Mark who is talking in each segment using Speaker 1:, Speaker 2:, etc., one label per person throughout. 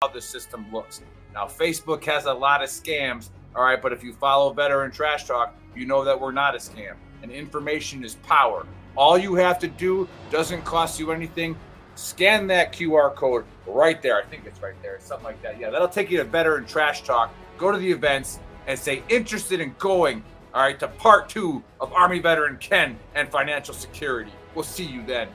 Speaker 1: how the system looks. Now, Facebook has a lot of scams, all right, but if you follow Veteran Trash Talk, you know that we're not a scam, and information is power. All you have to do doesn't cost you anything. Scan that QR code right there. I think it's right there. Something like that. Yeah, that'll take you to Veteran Trash Talk. Go to the events and say interested in going, all right, to part 2 of Army Veteran Ken and financial security. We'll see you then.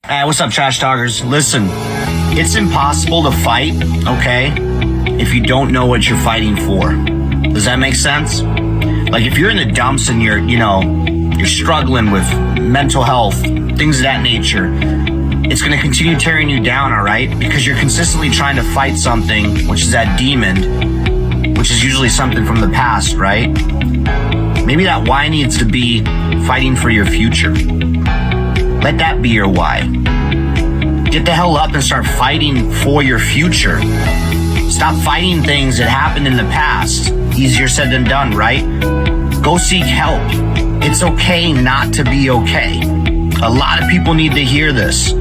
Speaker 2: Hey, what's up, Trash Talkers? Listen, it's impossible to fight, okay, if you don't know what you're fighting for. Does that make sense? Like, if you're in the dumps and you're struggling with mental health, things of that nature, it's going to continue tearing you down, all right? Because you're consistently trying to fight something, which is that demon, which is usually something from the past, right? Maybe that why needs to be fighting for your future. Let that be your why. Get the hell up and start fighting for your future. Stop fighting things that happened in the past. Easier said than done, right? Go seek help. It's okay not to be okay. A lot of people need to hear this.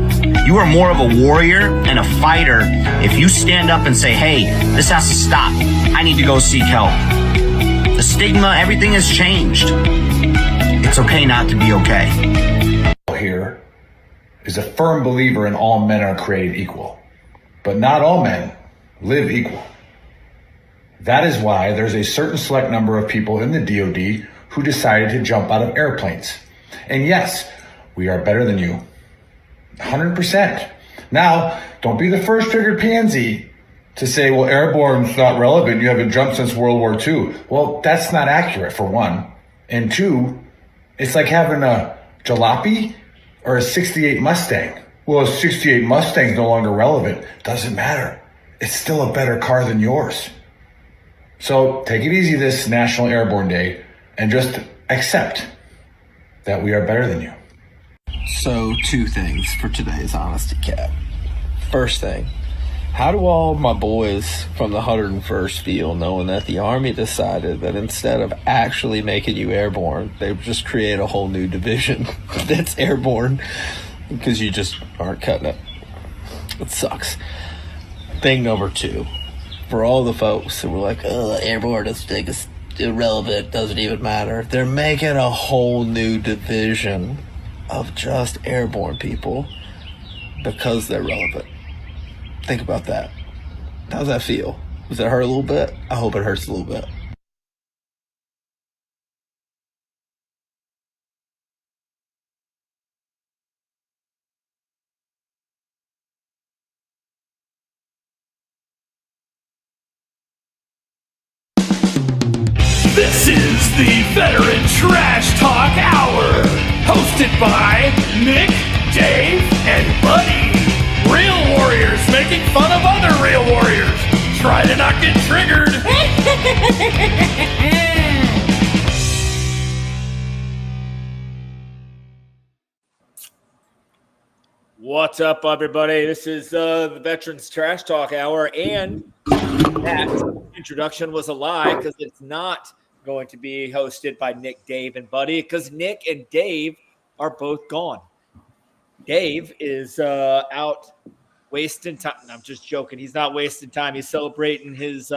Speaker 2: You are more of a warrior and a fighter if you stand up and say, hey, this has to stop. I need to go seek help. The stigma, everything has changed. It's okay not to be okay.
Speaker 3: Here is a firm believer in all men are created equal, but not all men live equal. That is why there's a certain select number of people in the DoD who decided to jump out of airplanes. And yes, we are better than you. 100%. Now, don't be the first triggered pansy to say, well, airborne's not relevant. You haven't jumped since World War II. Well, that's not accurate, for one. And two, it's like having a jalopy or a 68 Mustang. Well, a 68 Mustang's no longer relevant. Doesn't matter. It's still a better car than yours. So take it easy this National Airborne Day and just accept that we are better than you.
Speaker 4: So, 2 things for today's Honesty Cap. First thing, how do all my boys from the 101st feel knowing that the Army decided that instead of actually making you airborne, they would just create a whole new division that's airborne because you just aren't cutting it? It sucks. Thing number 2, for all the folks who were like, oh, airborne is irrelevant, doesn't even matter. They're making a whole new division of just airborne people because they're relevant. Think about that. How's that feel? Does it hurt a little bit? I hope it hurts a little bit.
Speaker 5: This is the Veteran Trash Talk Hour, hosted by Nick, Dave, and Buddy. Real warriors making fun of other real warriors. Try to not get triggered.
Speaker 6: What's up, everybody? This is the Veterans Trash Talk Hour, and that introduction was a lie because it's not going to be hosted by Nick, Dave, and Buddy because Nick and Dave are both gone. Dave is out wasting time. No, I'm just joking. He's not wasting time. He's celebrating his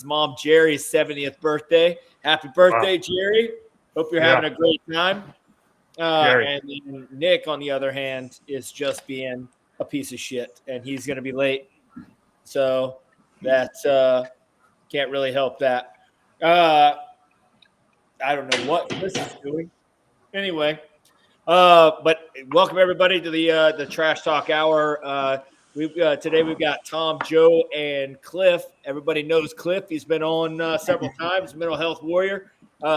Speaker 6: mom Jerry's 70th birthday. Happy birthday, Jerry. Hope you're having a great time. And then Nick, on the other hand, is just being a piece of shit, and he's going to be late. So that can't really help that. I don't know what Chris is doing. Anyway, but welcome everybody to the Trash Talk Hour. Today we've got Tom, Joe, and Cliff. Everybody knows Cliff. He's been on several times. Mental health warrior.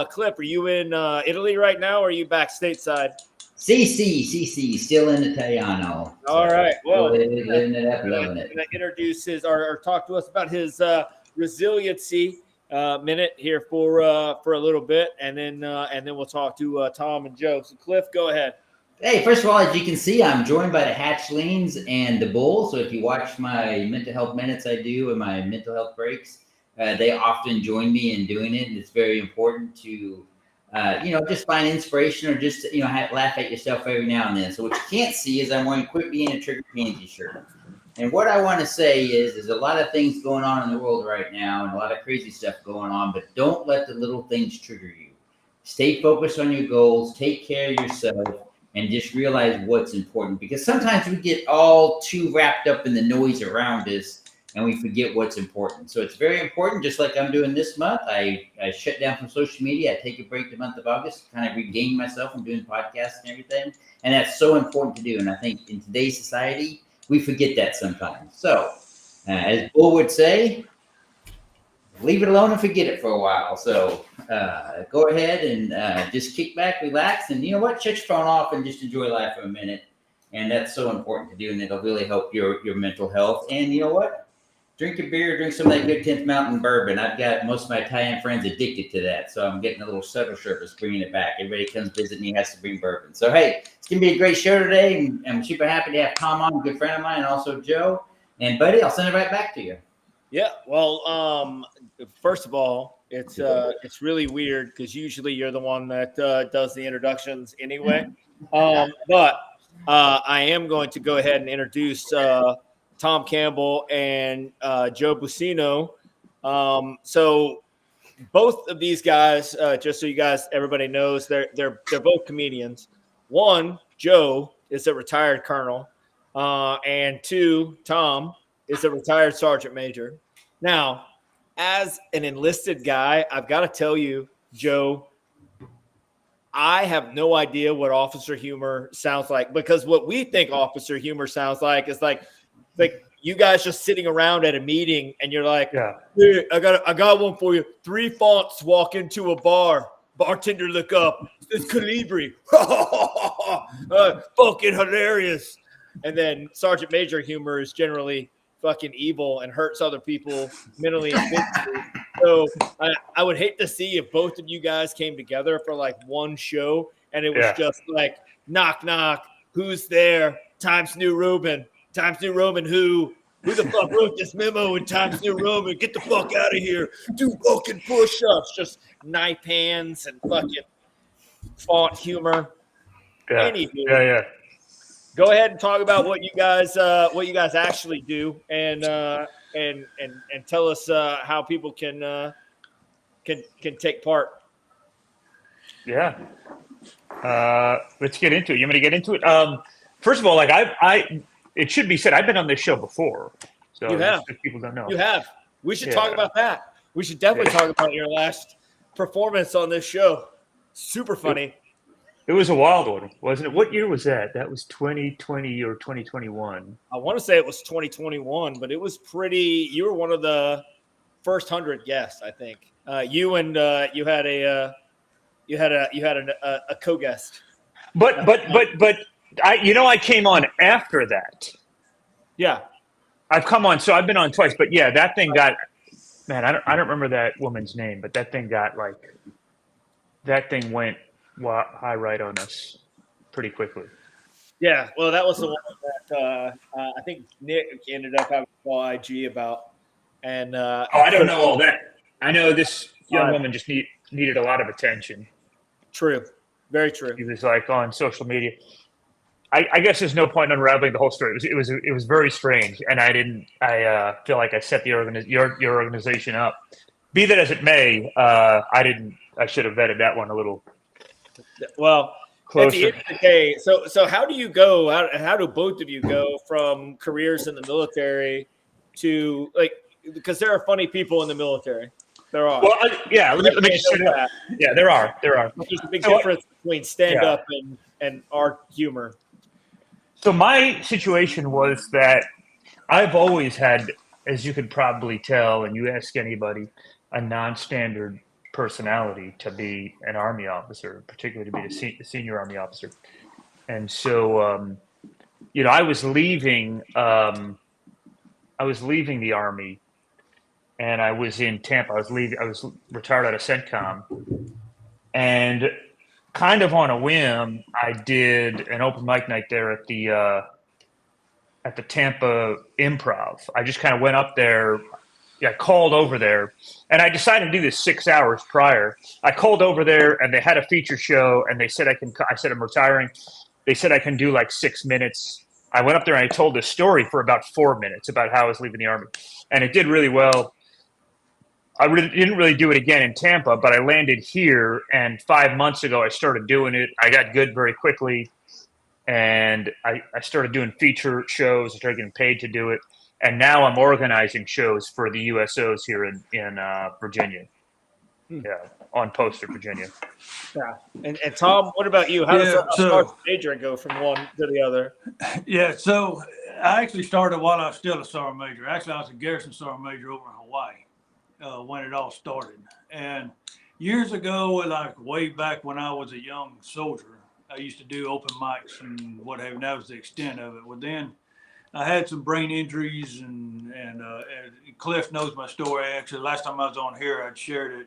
Speaker 6: Cliff, are you in Italy right now, or are you back stateside?
Speaker 7: CC, still in Italiano.
Speaker 6: All right. Well,
Speaker 7: living it up, loving it.
Speaker 6: Introduce his or talk to us about his resiliency minute here for a little bit, and then we'll talk to Tom and Joe. So, Cliff, go ahead.
Speaker 7: Hey, first of all, as you can see, I'm joined by the hatchlings and the bull. So if you watch my mental health minutes I do and my mental health breaks, they often join me in doing it. And it's very important to, just find inspiration or just, laugh at yourself every now and then. So what you can't see is I'm wearing Quit Being a Trigger Pansy shirt. And what I want to say is there's a lot of things going on in the world right now and a lot of crazy stuff going on, but don't let the little things trigger you. Stay focused on your goals, take care of yourself, and just realize what's important, because sometimes we get all too wrapped up in the noise around us and we forget what's important. So it's very important, just like I'm doing this month. I shut down from social media. I take a break the month of August, kind of regain myself from doing podcasts and everything. And that's so important to do. And I think in today's society, we forget that sometimes. So as Bull would say, leave it alone and forget it for a while. So go ahead and just kick back, relax, and you know what? Shut your phone off and just enjoy life for a minute. And that's so important to do, and it'll really help your mental health. And you know what? Drink a beer, drink some of that good 10th Mountain bourbon. I've got most of my Italian friends addicted to that, so I'm getting a little subtle service bringing it back. Everybody comes visit me has to bring bourbon. So hey, it's gonna be a great show today, and I'm super happy to have Tom on, a good friend of mine, and also Joe. And buddy, I'll send it right back to you.
Speaker 6: Yeah. Well, first of all, it's really weird because usually you're the one that does the introductions anyway. But I am going to go ahead and introduce Tom Campbell and Joe Buccino. So both of these guys, just so you guys, everybody knows, they're both comedians. One, Joe, is a retired colonel, and two, Tom is a retired sergeant major. Now, as an enlisted guy, I've got to tell you, Joe, I have no idea what officer humor sounds like, because what we think officer humor sounds like is like you guys just sitting around at a meeting and you're like,
Speaker 8: Yeah.
Speaker 6: "Hey, I got one for you. 3 fonts walk into a bar. Bartender look up. It's Calibri. Fucking hilarious." And then Sergeant Major humor is generally fucking evil and hurts other people mentally and physically. So I would hate to see if both of you guys came together for like one show and it was just like, knock, knock, who's there? Times New Roman. Times New Roman who? Who the fuck wrote this memo in Times New Roman? Get the fuck out of here. Do fucking push-ups. Just knife hands and fucking font humor.
Speaker 8: Yeah.
Speaker 6: Anywho,
Speaker 8: Yeah.
Speaker 6: go ahead and talk about what you guys actually do, and tell us how people can take part.
Speaker 8: Yeah. Let's get into it. You want me to get into it? First of all, like it should be said, I've been on this show before. So
Speaker 6: You have.
Speaker 8: if people don't know.
Speaker 6: You have. We should talk about that. We should definitely talk about your last performance on this show. Super funny.
Speaker 8: It was a wild one, wasn't it? What year was that? That was 2020 or 2021.
Speaker 6: I want to say it was 2021, but it was pretty. You were one of the first 100 guests, I think. You and you had a co-guest.
Speaker 8: But I came on after that.
Speaker 6: Yeah,
Speaker 8: I've come on, so I've been on twice. But yeah, that thing got, man, I don't remember that woman's name, but that thing went high right on us pretty quickly.
Speaker 6: Yeah, well, that was the one that I think Nick ended up having to call IG about. And
Speaker 8: I don't know all that. I know this young woman just needed a lot of attention.
Speaker 6: True, very true.
Speaker 8: He was like on social media. I guess there's no point unraveling the whole story. It was very strange, and I feel like I set your organization up. Be that as it may, I should have vetted that one a little.
Speaker 6: Well,
Speaker 8: closer.
Speaker 6: At the end of the day, so how do you go? How do both of you go from careers in the military to because there are funny people in the military. There are.
Speaker 8: Well, let me just say that. Yeah, there are. There's
Speaker 6: a big difference between stand-up and art humor.
Speaker 8: So my situation was that I've always had, as you could probably tell, and you ask anybody, a non-standard personality to be an Army officer, particularly to be a senior Army officer. And so, I was leaving the Army, and I was in Tampa. I was retired out of CENTCOM, and kind of on a whim, I did an open mic night there at the Tampa Improv. I just kind of went up there. Yeah, I called over there, and I decided to do this 6 hours prior. I called over there, and they had a feature show, and they said I can. I said I'm retiring. They said I can do like 6 minutes. I went up there and I told this story for about 4 minutes about how I was leaving the Army, and it did really well. I didn't really do it again in Tampa, but I landed here, and 5 months ago I started doing it. I got good very quickly, and I started doing feature shows. I started getting paid to do it. And now I'm organizing shows for the USOs here in Virginia. Yeah, on Poster, Virginia.
Speaker 6: Yeah. And Tom, what about you? How does a sergeant major go from one to the other?
Speaker 9: Yeah, so I actually started while I was still a sergeant major. Actually, I was a garrison sergeant major over in Hawaii when it all started. And years ago, like way back when I was a young soldier, I used to do open mics and what have you. That was the extent of it. Well, then I had some brain injuries, and Cliff knows my story. Actually, last time I was on here, I'd shared it.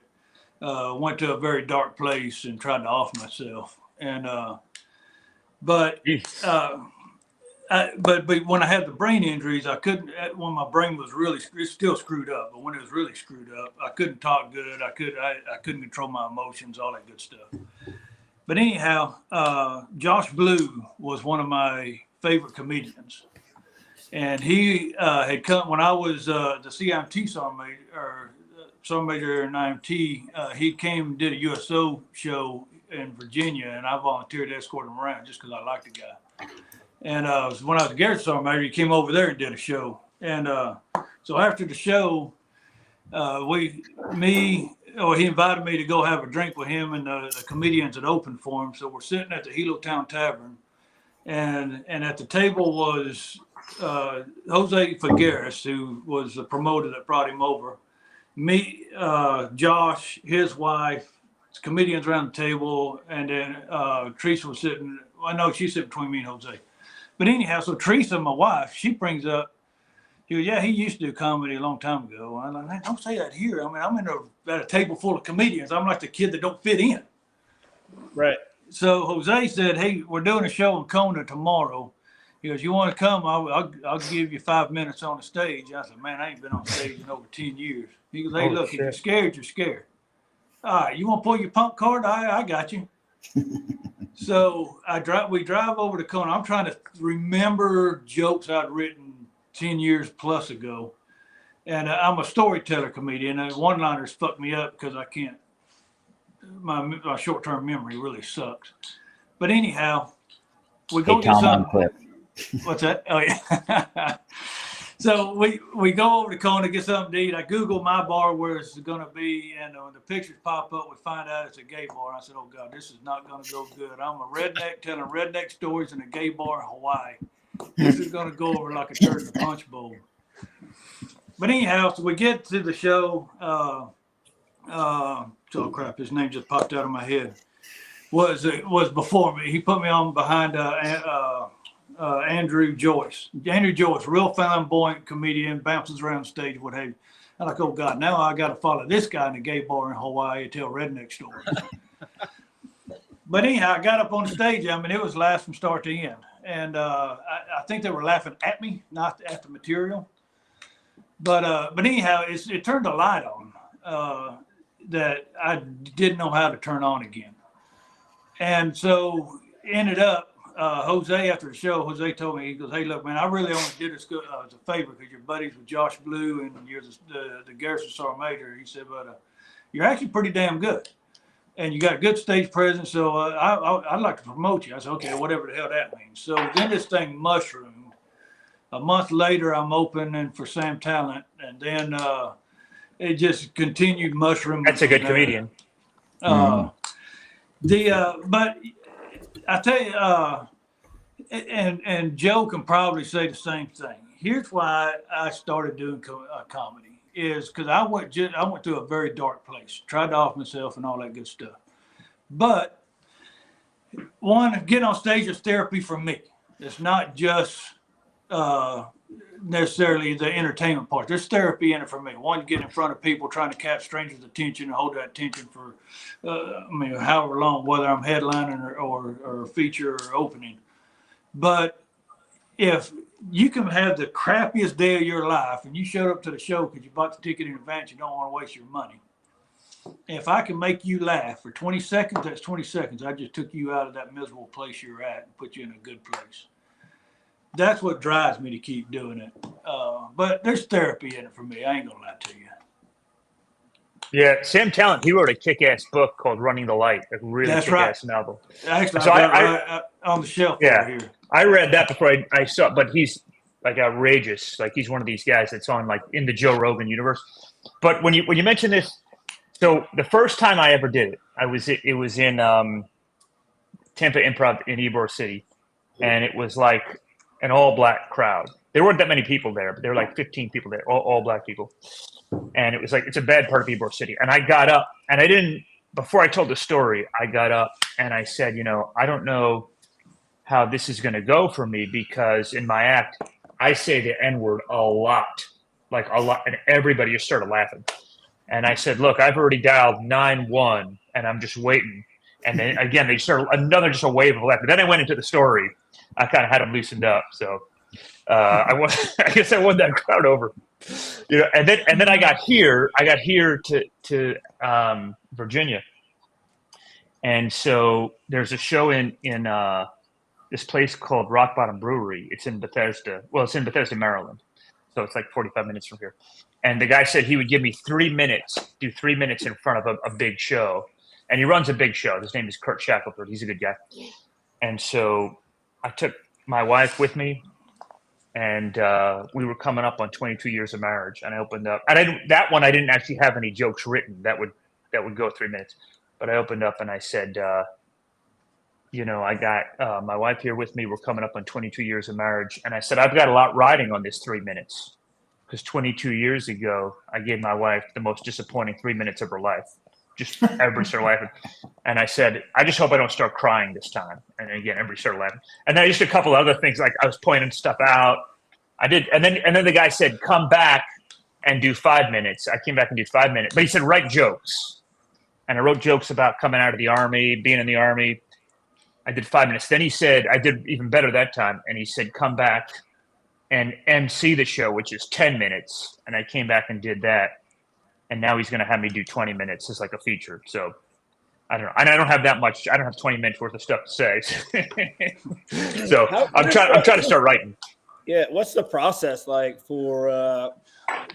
Speaker 9: Went to a very dark place and tried to off myself. And but when I had the brain injuries, I couldn't. When my brain was really, it's still screwed up. But when it was really screwed up, I couldn't talk good. I couldn't control my emotions, all that good stuff. But anyhow, Josh Blue was one of my favorite comedians. And he had come when I was the CIMT sergeant major in IMT. He came and did a USO show in Virginia, and I volunteered to escort him around just because I liked the guy. And when I was a garrison sergeant major, he came over there and did a show. And so after the show, he invited me to go have a drink with him and the comedians that opened for him. So we're sitting at the Hilo Town Tavern, and at the table was Jose Figueres, who was the promoter that brought him over. Me, Josh, his wife, comedians around the table, and then Teresa was sitting. I know she's sitting between me and Jose. But anyhow, so Teresa, my wife, she brings up, she goes, yeah, he used to do comedy a long time ago. And I'm like, don't say that here. I mean, I'm at a table full of comedians. I'm like the kid that don't fit in.
Speaker 6: Right.
Speaker 9: So Jose said, hey, we're doing a show in Kona tomorrow. He goes, you want to come? I'll give you 5 minutes on the stage. I said, man, I ain't been on stage in over 10 years. He goes, hey, look, if you're scared, you're scared. All right, you want to pull your punk card? I got you. So we drive over to Kona. I'm trying to remember jokes I'd written 10 years plus ago. And I'm a storyteller comedian, and one-liners fuck me up because I can't. My short-term memory really sucks. But anyhow, we go get something. What's that? Oh yeah. So we go over to Kona, get something to eat. I Google my bar where it's going to be, and when the pictures pop up, we find out it's a gay bar. I said, oh God, this is not going to go good. I'm a redneck telling redneck stories in a gay bar in Hawaii. This is going to go over like a turd in a punch bowl. But anyhow, so we get to the show. Oh crap, his name just popped out of my head. Was before me. He put me on behind Andrew Joyce. Andrew Joyce, real flamboyant comedian, bounces around the stage, what have you. I'm like, oh God, now I got to follow this guy in a gay bar in Hawaii and tell redneck stories. But anyhow, I got up on the stage. I mean, it was laughs from start to end. And I think they were laughing at me, not at the material. But anyhow, it turned a light on that I didn't know how to turn on again. And so ended up, Jose, after the show, Jose told me, he goes, hey, look, man, I really only did this as a favor because you're buddies with Josh Blue and you're the garrison sergeant major. He said, but you're actually pretty damn good. And you got a good stage presence, so I'd like to promote you. I said, okay, whatever the hell that means. So then this thing mushroomed. A month later, I'm opening for Sam Talent, and then it just continued mushrooming.
Speaker 8: That's a good comedian.
Speaker 9: But I tell you, and Joe can probably say the same thing. Here's why I started doing comedy is because I went through a very dark place, tried to off myself and all that good stuff. But one, getting on stage is therapy for me. It's not just necessarily the entertainment part. There's therapy in it for me. One, get in front of people trying to catch strangers' attention and hold that attention for, however long, whether I'm headlining or feature or opening. But if you can have the crappiest day of your life and you showed up to the show because you bought the ticket in advance, you don't want to waste your money. If I can make you laugh for 20 seconds, that's 20 seconds. I just took you out of that miserable place you're at and put you in a good place. That's what drives me to keep doing it. But there's therapy in it for me. I ain't gonna lie to you.
Speaker 8: Yeah, Sam Talent, he wrote a kick-ass book called Running the Light, a really
Speaker 9: That's
Speaker 8: kick-ass novel.
Speaker 9: Actually,
Speaker 8: So
Speaker 9: I got right on the shelf over here.
Speaker 8: I read that before I saw, but he's like outrageous. Like he's one of these guys that's on like in the Joe Rogan universe. But when you mention this, so the first time I ever did it, it was in Tampa Improv in Ybor City, and it was like an all-black crowd. There weren't that many people there, but there were like 15 people there, all black people. And it was like, it's a bad part of Ybor City. And I got up and I didn't, before I told the story, I got up and I said, I don't know how this is going to go for me because in my act, I say the N-word a lot, like a lot. And everybody just started laughing. And I said, look, I've already dialed 9-1 and I'm just waiting. And then again, they started just a wave of laughter. Then I went into the story. I kind of had them loosened up. So I guess I won that crowd over. And then I got here to Virginia. And so there's a show in this place called Rock Bottom Brewery. It's in Bethesda. Well, it's in Bethesda, Maryland. So it's like 45 minutes from here. And the guy said he would give me 3 minutes, do 3 minutes in front of a big show. And he runs a big show. His name is Kurt Shackelford. He's a good guy. And so I took my wife with me, and we were coming up on 22 years of marriage. And I opened up, and I didn't actually have any jokes written that would go 3 minutes. But I opened up and I said, I got my wife here with me. We're coming up on 22 years of marriage. And I said, I've got a lot riding on this 3 minutes. Because 22 years ago, I gave my wife the most disappointing 3 minutes of her life. Just everybody started laughing. And I said, I just hope I don't start crying this time. And again, everybody started laughing. And then just a couple other things, like I was pointing stuff out. I did. And then the guy said, come back and do 5 minutes. I came back and did 5 minutes. But he said, write jokes. And I wrote jokes about coming out of the Army, being in the Army. I did 5 minutes. Then he said, I did even better that time. And he said, come back and MC the show, which is 10 minutes. And I came back and did that. And now he's going to have me do 20 minutes as like a feature. So I don't know. And I don't have that much. I don't have 20 minutes worth of stuff to say. So I'm trying to start writing.
Speaker 6: Yeah. What's the process like for,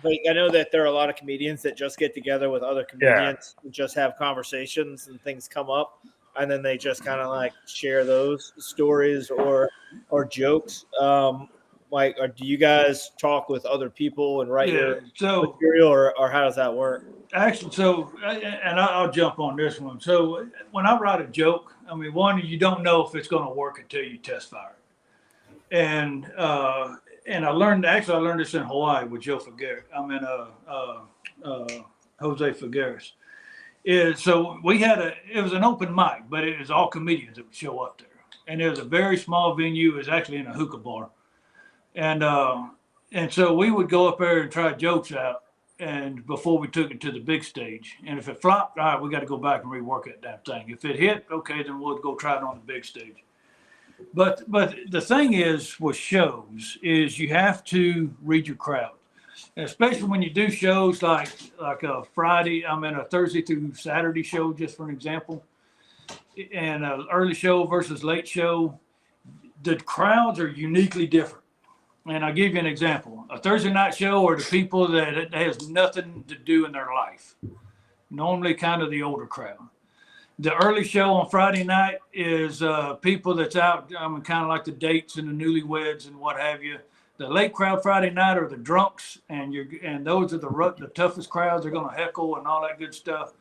Speaker 6: like, I know that there are a lot of comedians that just get together with other comedians and just have conversations and things come up. And then they just kind of like share those stories or jokes. Or do you guys talk with other people and write your material, or how does that work?
Speaker 9: Actually, and I'll jump on this one. So when I write a joke, I mean, one, you don't know if it's going to work until you test fire it. And I learned this in Hawaii with Joe Figueres. Jose Figueres. So it was an open mic, but it was all comedians that would show up there. And it was a very small venue. It was actually in a hookah bar. And so we would go up there and try jokes out, and before we took it to the big stage. And if it flopped, all right, we got to go back and rework that damn thing. If it hit, okay, then we'll go try it on the big stage. But the thing is with shows is you have to read your crowd, and especially when you do shows like a Friday. I'm in a Thursday through Saturday show, just for an example, and an early show versus late show. The crowds are uniquely different. And I'll give you an example. A Thursday night show are the people that has nothing to do in their life. Normally kind of the older crowd. The early show on Friday night is people that's out, kind of like the dates and the newlyweds and what have you. The late crowd Friday night are the drunks, and those are the toughest crowds. They're going to heckle and all that good stuff.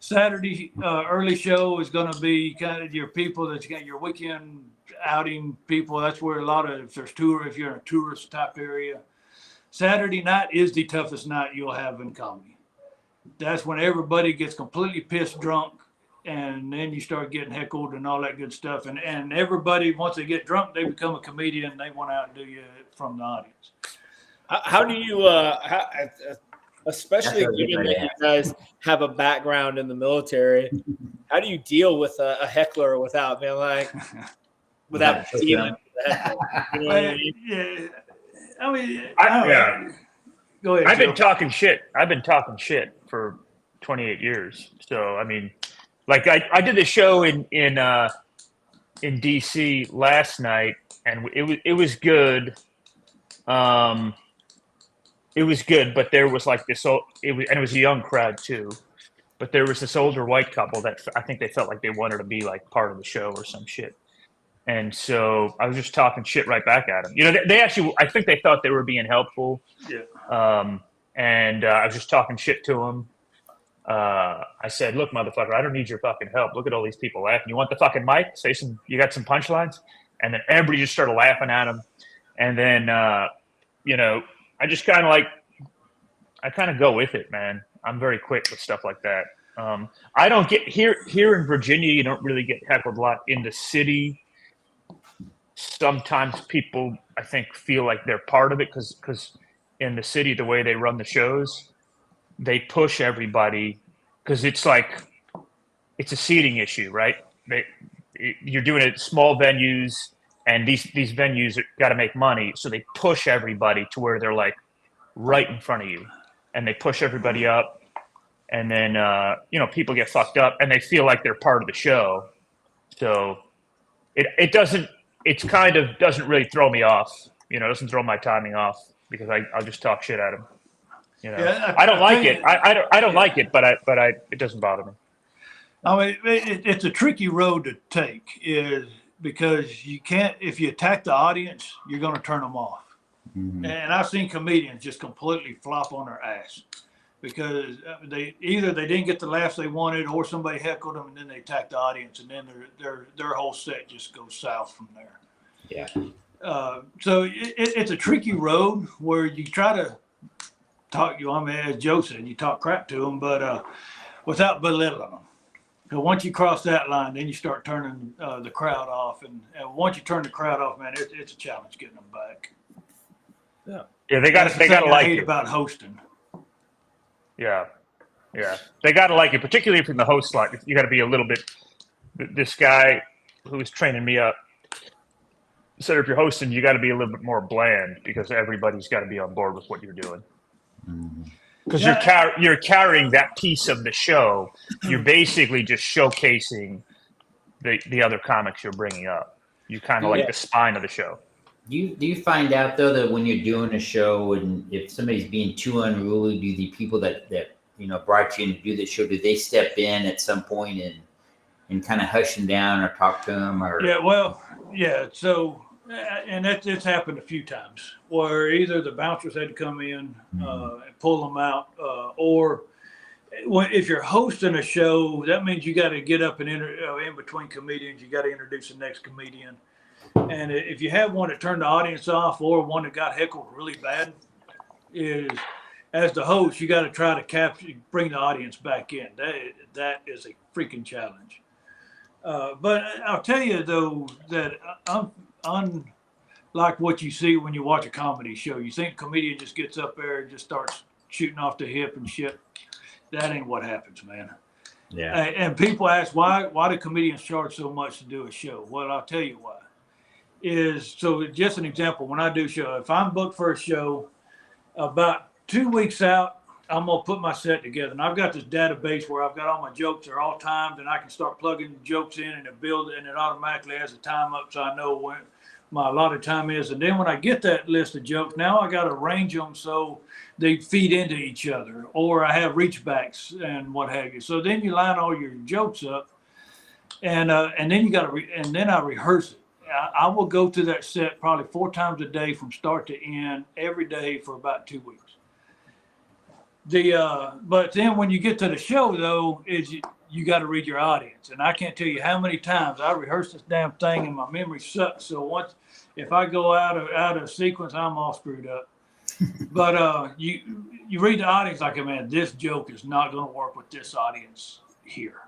Speaker 9: Saturday early show is going to be kind of your people that's got your weekend outing people. That's where a lot of, if you're in a tourist type area. Saturday night is the toughest night you'll have in comedy. That's when everybody gets completely pissed drunk, and then you start getting heckled and all that good stuff. And everybody, once they get drunk, they become a comedian. They want to outdo you from the audience.
Speaker 6: How do you, especially
Speaker 7: That's what
Speaker 6: given
Speaker 7: everybody
Speaker 6: that you
Speaker 7: has.
Speaker 6: guys have a background in the military, how do you deal with a heckler without being like, without
Speaker 7: choking
Speaker 6: stealing
Speaker 7: them.
Speaker 6: the heckler? You know what I
Speaker 9: Well,
Speaker 6: mean?
Speaker 9: yeah. I mean,
Speaker 8: Yeah.
Speaker 9: go ahead,
Speaker 8: I've
Speaker 9: Joe.
Speaker 8: been talking shit. I've been talking shit for 28 years. So I mean, like I did this show in DC last night, and it was good. It was good, but there was like this old, it was a young crowd too. But there was this older white couple that I think they felt like they wanted to be like part of the show or some shit. And so I was just talking shit right back at them. You know, they actually, I think they thought they were being helpful.
Speaker 9: Yeah.
Speaker 8: And I was just talking shit to them. I said, look, motherfucker, I don't need your fucking help. Look at all these people laughing. You want the fucking mic? You got some punchlines? And then everybody just started laughing at him. And then, you know, I just kind of I kind of go with it, man. I'm very quick with stuff like that. I don't get here in Virginia. You don't really get heckled a lot. In the city, sometimes people, I think, feel like they're part of it because in the city, the way they run the shows, they push everybody because it's a seating issue, right? You're doing it at small venues, and these venues got to make money, so they push everybody to where they're like right in front of you, and they push everybody up, and then you know, people get fucked up, and they feel like they're part of the show. So it doesn't really throw me off. You know, it doesn't throw my timing off because I'll just talk shit at them. You know,
Speaker 9: Yeah,
Speaker 8: I don't like it.
Speaker 9: think-
Speaker 8: I don't like it, but it doesn't bother me.
Speaker 9: I mean, it's a tricky road to take, is because you can't. If you attack the audience, you're going to turn them off.
Speaker 7: Mhm.
Speaker 9: And I've seen comedians just completely flop on their ass because they didn't get the laughs they wanted, or somebody heckled them, and then they attack the audience, and then their whole set just goes south from there.
Speaker 7: Yeah.
Speaker 9: So it's a tricky road where you try to talk. I mean, as Joe said, you talk crap to them, but without belittling them. Because once you cross that line, then you start turning the crowd off, and once you turn the crowd off, man, it's a challenge getting them back.
Speaker 8: Yeah, they
Speaker 9: That's
Speaker 8: got
Speaker 9: the
Speaker 8: to
Speaker 9: thing I
Speaker 8: like
Speaker 9: hate
Speaker 8: it.
Speaker 9: about hosting.
Speaker 8: Yeah, they got to like it, particularly from the host slot. You got to be a little bit. This guy who was training me up said if you're hosting, you got to be a little bit more bland because everybody's got to be on board with what you're doing. Because you're carrying that piece of the show. You're basically just showcasing the other comics you're bringing up. You kind of like the spine of the show.
Speaker 7: Do you find out though that when you're doing a show and if somebody's being too unruly, do the people that you know brought you in to do the show, do they step in at some point and kind of hush them down or talk to them or?
Speaker 9: Yeah, well, yeah. So, and it's happened a few times where either the bouncers had to come in and pull them out, or if you're hosting a show, that means you got to get up and in between comedians. You got to introduce the next comedian. And if you have one that turned the audience off or one that got heckled really bad, is as the host, you got to try to bring the audience back in. That is a freaking challenge. But I'll tell you though that unlike what you see when you watch a comedy show, you think a comedian just gets up there and just starts shooting off the hip and shit. That ain't what happens, man.
Speaker 7: Yeah.
Speaker 9: And people ask why do comedians charge so much to do a show? Well, I'll tell you why. So just an example, when I do show, if I'm booked for a show, about 2 weeks out, I'm gonna put my set together, and I've got this database where I've got all my jokes are all timed, and I can start plugging jokes in, and it automatically has a time up, so I know when my allotted time is. And then when I get that list of jokes, now I got to arrange them so they feed into each other, or I have reach backs and what have you. So then you line all your jokes up, and then you got to and then I rehearse it. I will go through that set probably 4 times a day from start to end every day for about 2 weeks. But then when you get to the show though, you got to read your audience, and I can't tell you how many times I rehearsed this damn thing and my memory sucks. So if I go out of sequence, I'm all screwed up. But you read the audience like, man, this joke is not going to work with this audience here.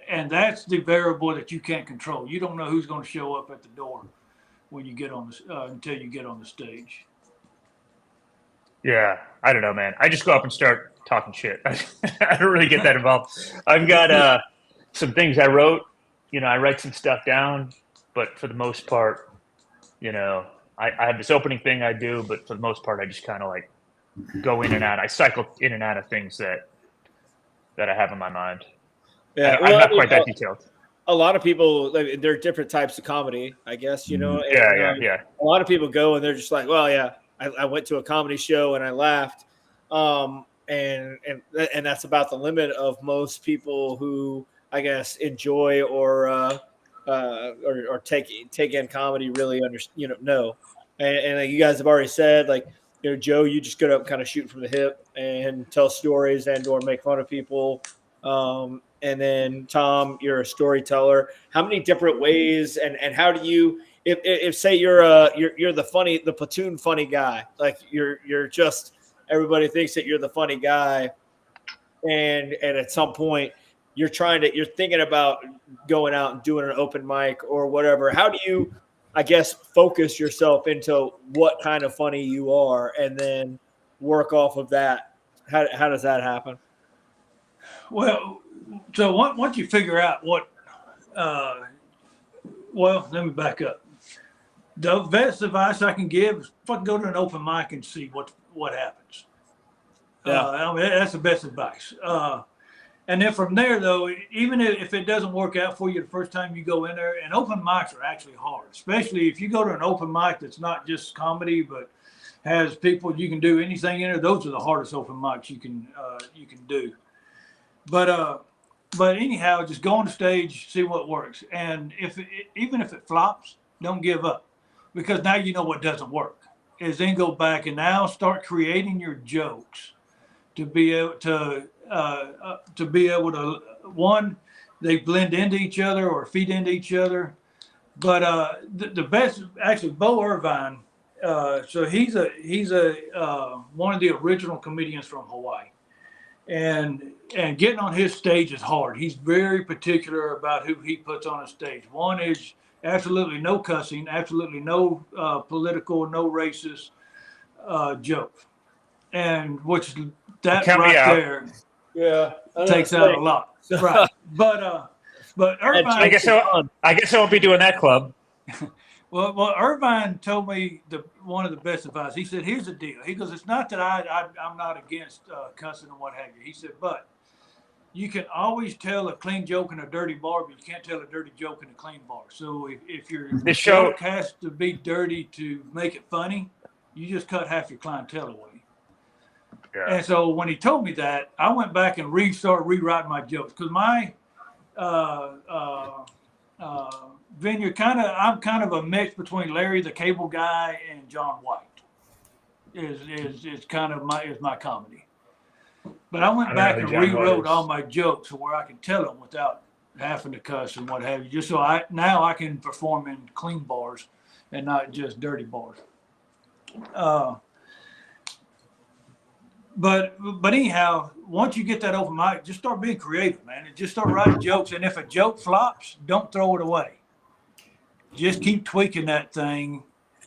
Speaker 9: And that's the variable that you can't control. You don't know who's going to show up at the door when you get on until you get on the stage.
Speaker 8: Yeah, I don't know, man. I just go up and start talking shit. I don't really get that involved. I've got some things I wrote. I write some stuff down, but for the most part, I have this opening thing I do, but for the most part, I just kind of like go in and out. I cycle in and out of things that I have in my mind.
Speaker 6: Yeah,
Speaker 8: I'm
Speaker 6: well,
Speaker 8: not quite that detailed.
Speaker 6: a lot of people, like, there are different types of comedy, I guess, and
Speaker 8: Yeah.
Speaker 6: a lot of people go and they're just like, well, yeah, I went to a comedy show and I laughed, and that's about the limit of most people who, I guess, enjoy or take in comedy, really know. And like you guys have already said, like, Joe, you just go up kind of shoot from the hip and tell stories and or make fun of people. And then Tom, you're a storyteller. How many different ways and how do you, if say you're the platoon funny guy, like you're just, everybody thinks that you're the funny guy, and at some point you're thinking about going out and doing an open mic or whatever. How do you, I guess, focus yourself into what kind of funny you are and then work off of that? How does that happen?
Speaker 9: Well, so once you figure out what, well, let me back up. The best advice I can give is fucking go to an open mic and see what happens.
Speaker 6: Yeah.
Speaker 9: I mean, that's the best advice. And then from there, though, even if it doesn't work out for you the first time you go in there, and open mics are actually hard, especially if you go to an open mic that's not just comedy, but has people you can do anything in there. Those are the hardest open mics you can do. But anyhow, just go on the stage, see what works, and even if it flops, don't give up, because now you know what doesn't work. Is then go back and now start creating your jokes to be able to one, they blend into each other or feed into each other. But the best, actually, Bo Irvine. So he's one of the original comedians from Hawaii, and getting on his stage is hard. He's very particular about who he puts on a stage. One is absolutely no cussing, absolutely no political, no racist jokes, and which that
Speaker 8: Count me
Speaker 9: right
Speaker 8: out.
Speaker 9: there
Speaker 6: Yeah,
Speaker 9: takes out a lot. Right, but Irvine.
Speaker 8: I guess I won't be doing that club.
Speaker 9: Well, Irvine told me one of the best advice. He said, "Here's the deal." He goes, "It's not that I'm not against cussing and what have you." He said, "But you can always tell a clean joke in a dirty bar, but you can't tell a dirty joke in a clean bar. So if your joke has to be dirty to make it funny, you just cut half your clientele away." Yeah. And so when he told me that, I went back and started rewriting my jokes, because my Vineyard I'm kind of a mix between Larry the Cable Guy and John White. Is kind of my comedy. But I went back and rewrote all my jokes to where I can tell them without having to cuss and what have you, just so now I can perform in clean bars and not just dirty bars. But anyhow, once you get that open mic, just start being creative, man, and just start writing jokes. And if a joke flops, don't throw it away. Just keep tweaking that thing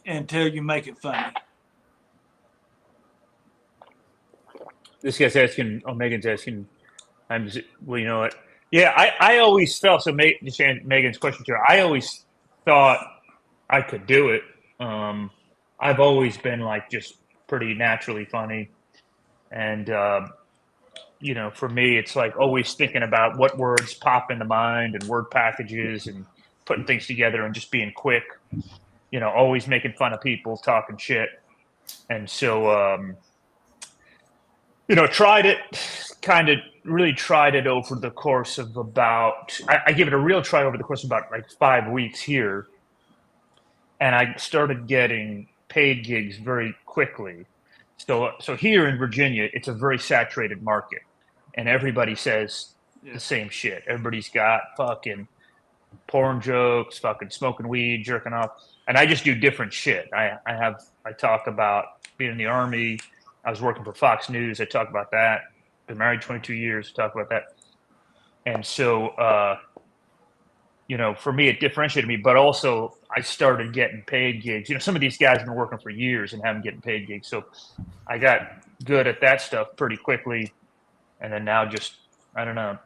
Speaker 9: until you make it funny.
Speaker 8: This guy's asking, Megan's asking, well, you know what? Yeah, I always felt, so just Megan's question to her, I always thought I could do it. I've always been like just pretty naturally funny. And, for me, it's like always thinking about what words pop into mind and word packages and putting things together and just being quick, always making fun of people, talking shit. And so, tried it over the course of about, I give it a real try over the course of about like 5 weeks here. And I started getting paid gigs very quickly. So here in Virginia, it's a very saturated market, and everybody says the same shit. Everybody's got fucking porn jokes, fucking smoking weed, jerking off, and I just do different shit. I talk about being in the Army. I was working for Fox News. I talk about that. Been married 22 years. Talk about that. And so for me, it differentiated me, but also I started getting paid gigs. Some of these guys have been working for years and haven't getting paid gigs. So I got good at that stuff pretty quickly. And then now just, I don't know,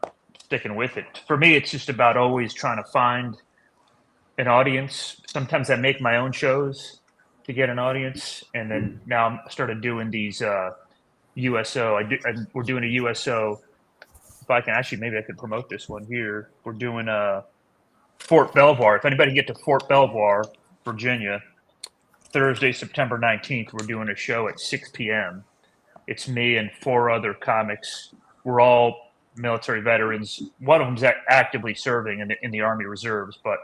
Speaker 8: sticking with it. For me, it's just about always trying to find an audience. Sometimes I make my own shows to get an audience. And then now I started doing these USO. We're doing a USO. If I can actually, maybe I could promote this one here. We're doing a Fort Belvoir. If anybody can get to Fort Belvoir, Virginia, Thursday, September 19th, we're doing a show at 6 p.m. It's me and 4 other comics. We're all military veterans. One of them's actively serving in the Army Reserves, but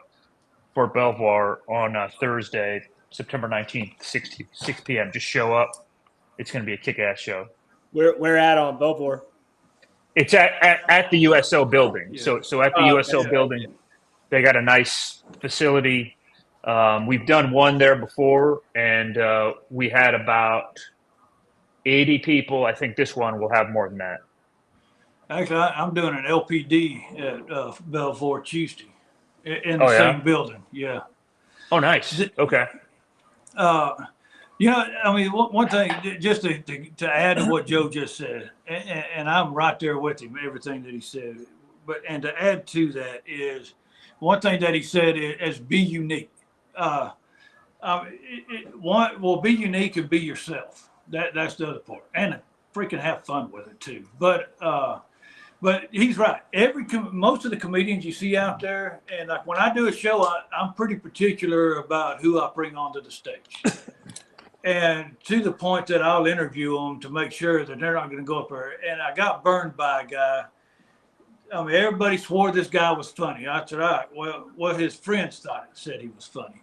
Speaker 8: Fort Belvoir on Thursday, September 19th, 6 p.m. Just show up. It's going to be a kick-ass show.
Speaker 6: We're at on Belvoir.
Speaker 8: It's at the USO building.
Speaker 9: Yeah.
Speaker 8: So at the USO building.
Speaker 6: Yeah.
Speaker 8: They got a nice facility. We've done one there before, and we had about 80 people. I think this one will have more than that.
Speaker 9: Actually, I'm doing an LPD at Belvoir Tuesday in the same building. Yeah.
Speaker 8: Oh, nice. Okay.
Speaker 9: One thing, just to add to what Joe just said, and I'm right there with him, everything that he said. And to add to that is, one thing that he said is be unique. Be unique and be yourself. That's the other part, and freaking have fun with it too. But he's right. Most of the comedians you see out there, and like when I do a show, I'm pretty particular about who I bring onto the stage, and to the point that I'll interview them to make sure that they're not going to go up there. And I got burned by a guy. Everybody swore this guy was funny. I said, all right, well, his friends said he was funny.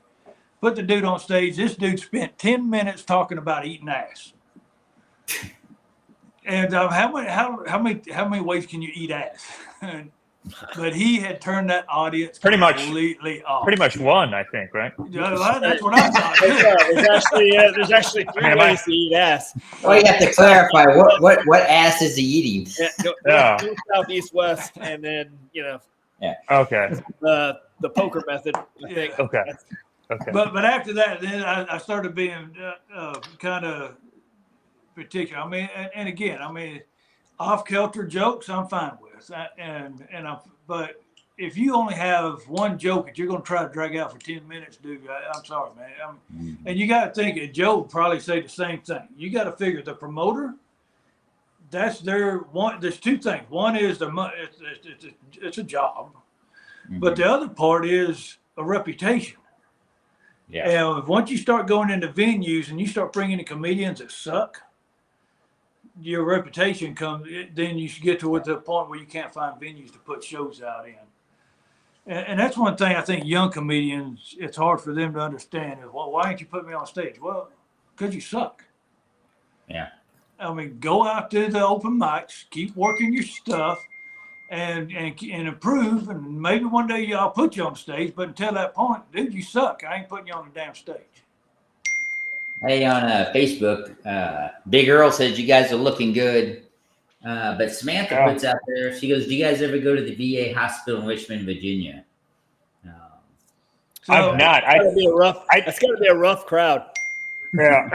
Speaker 9: Put the dude on stage. This dude spent 10 minutes talking about eating ass. And how many ways can you eat ass? But he had turned that audience completely off.
Speaker 8: Pretty much one, I think, right?
Speaker 9: Yeah, that's what I thought.
Speaker 6: There's actually 3 ways to eat ass.
Speaker 7: Well, you have to clarify what ass is he eating?
Speaker 6: North, south, east, west, and then
Speaker 7: Yeah.
Speaker 8: Okay.
Speaker 6: The poker method. I think.
Speaker 8: Okay.
Speaker 9: But after that, then I started being kind of particular. And again, off kilter jokes I'm fine with, but if you only have one joke that you're going to try to drag out for 10 minutes, dude, I'm sorry, man. And you got to think, and Joe would probably say the same thing. You got to figure the promoter. That's their one. There's 2 things. One is it's a job, but the other part is a reputation.
Speaker 7: Yeah.
Speaker 9: And once you start going into venues and you start bringing in comedians that suck, your reputation comes. Then you should get to the point where you can't find venues to put shows out in. And that's one thing I think young comedians, it's hard for them to understand is, well, why didn't you put me on stage? Well, because you suck.
Speaker 7: Yeah.
Speaker 9: Go out to the open mics, keep working your stuff, and improve, and maybe one day I'll put you on stage. But until that point, dude, you suck. I ain't putting you on the damn stage.
Speaker 7: Hey, on Facebook, Big Earl says you guys are looking good. But Samantha puts out there, she goes, do you guys ever go to the VA hospital in Richmond, Virginia?
Speaker 8: I've not.
Speaker 6: That's got to be a rough crowd.
Speaker 8: Yeah.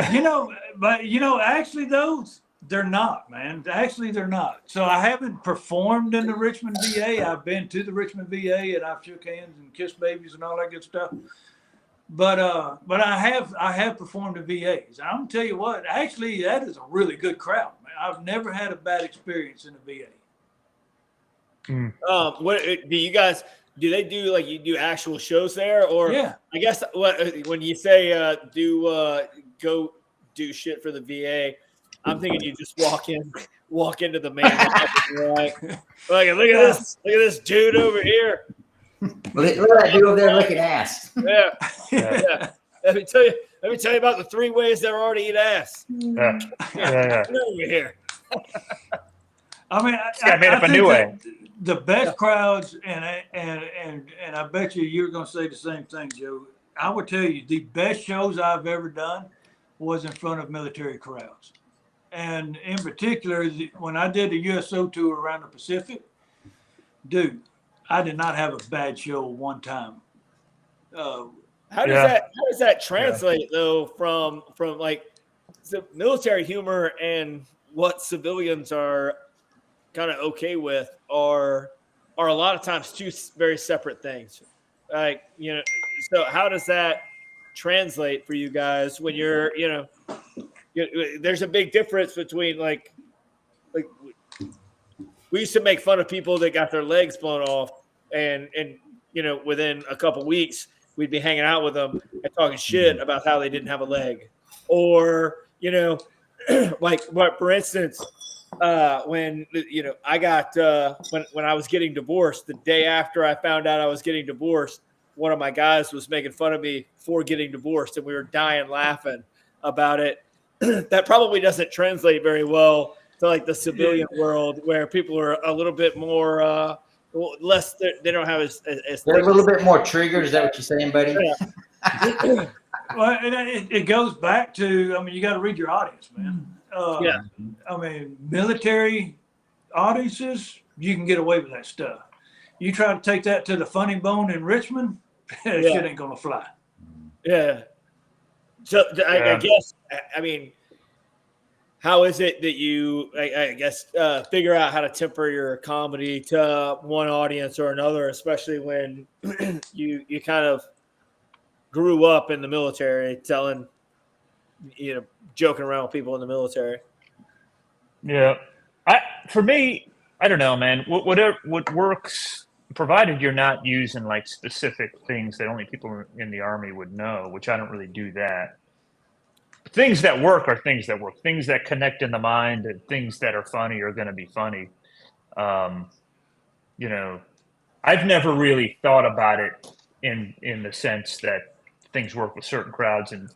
Speaker 9: Actually, those, they're not, man. Actually, they're not. So I haven't performed in the Richmond VA. I've been to the Richmond VA and I've shook hands and kissed babies and all that good stuff. But I have performed in VAs. I'm gonna tell you what, actually, that is a really good crowd, man. I've never had a bad experience in a VA.
Speaker 6: What do you guys do? They do like you do actual shows there, or
Speaker 9: Yeah.
Speaker 6: I guess when you say go do shit for the VA, I'm thinking you just walk into the main office and you're like, look at this dude over here.
Speaker 7: Look at that dude over there looking ass.
Speaker 6: Yeah. Let me tell you about the 3 ways they're already eat ass.
Speaker 8: Yeah.
Speaker 6: Get over here.
Speaker 9: I
Speaker 8: made up a new way.
Speaker 9: The best crowds, and I bet you're going to say the same thing, Joe. I would tell you the best shows I've ever done was in front of military crowds, and in particular when I did the USO tour around the Pacific, dude. I did not have a bad show one time.
Speaker 6: How does that translate though from like the military humor and what civilians are kind of okay with are a lot of times two very separate things. Like, so how does that translate for you guys when you're, there's a big difference between like we used to make fun of people that got their legs blown off and within a couple weeks we'd be hanging out with them and talking shit about how they didn't have a leg, or like what, for instance, when I got when I was getting divorced, the day after I found out I was getting divorced, one of my guys was making fun of me for getting divorced, and we were dying laughing about it. That probably doesn't translate very well to like the civilian world, where people are a little bit more less. They don't have as
Speaker 7: they're a little bit more triggered. Is that what you're saying, buddy?
Speaker 9: Yeah. Well, it goes back to, I mean, you got to read your audience, man. I mean, military audiences, you can get away with that stuff. You try to take that to the Funny Bone in Richmond, shit ain't gonna fly.
Speaker 6: Yeah. So I guess, I mean, how is it that you, I guess, figure out how to temper your comedy to one audience or another, especially when you kind of grew up in the military, telling, joking around with people in the military?
Speaker 8: Yeah. For me, I don't know, man. What works, provided you're not using like specific things that only people in the Army would know, which I don't really do that. Things that work are things that work. Things that connect in the mind and things that are funny are going to be funny. I've never really thought about it in the sense that things work with certain crowds and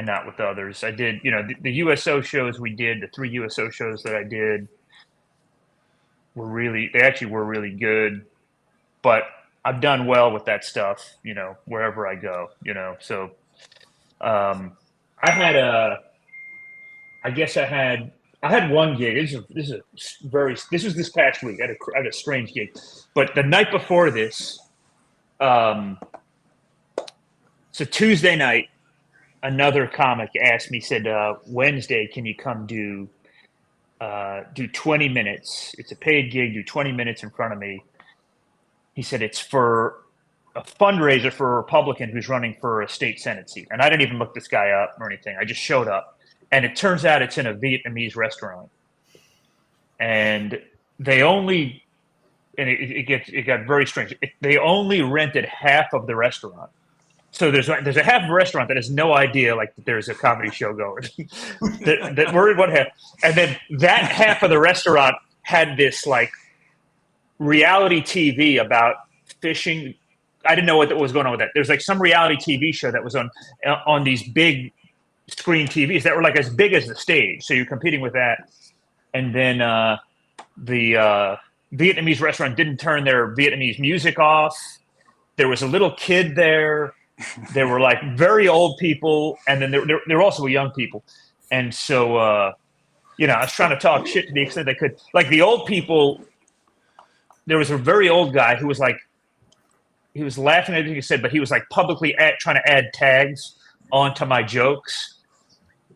Speaker 8: not with others. I did, the USO shows we did, the 3 USO shows that I did were really good, but I've done well with that stuff, wherever I go, so, I had one gig. This was this past week. I had a strange gig, but the night before this, so Tuesday night, another comic asked me, said, Wednesday, can you come do 20 minutes? It's a paid gig, do 20 minutes in front of me. He said, it's for a fundraiser for a Republican who's running for a state Senate seat. And I didn't even look this guy up or anything. I just showed up. And it turns out it's in a Vietnamese restaurant. And they only, and it got very strange. They only rented half of the restaurant. So there's a half of a restaurant that has no idea like that there's a comedy show going. that we're in one half, and then that half of the restaurant had this like reality TV about fishing. I didn't know what was going on with that. There's like some reality TV show that was on these big screen TVs that were like as big as the stage. So you're competing with that, and then the Vietnamese restaurant didn't turn their Vietnamese music off. There was a little kid there. There were like very old people, and then there were also young people. And so, I was trying to talk shit to the extent I could. Like the old people, there was a very old guy who was like, he was laughing at everything he said, but he was like publicly trying to add tags onto my jokes.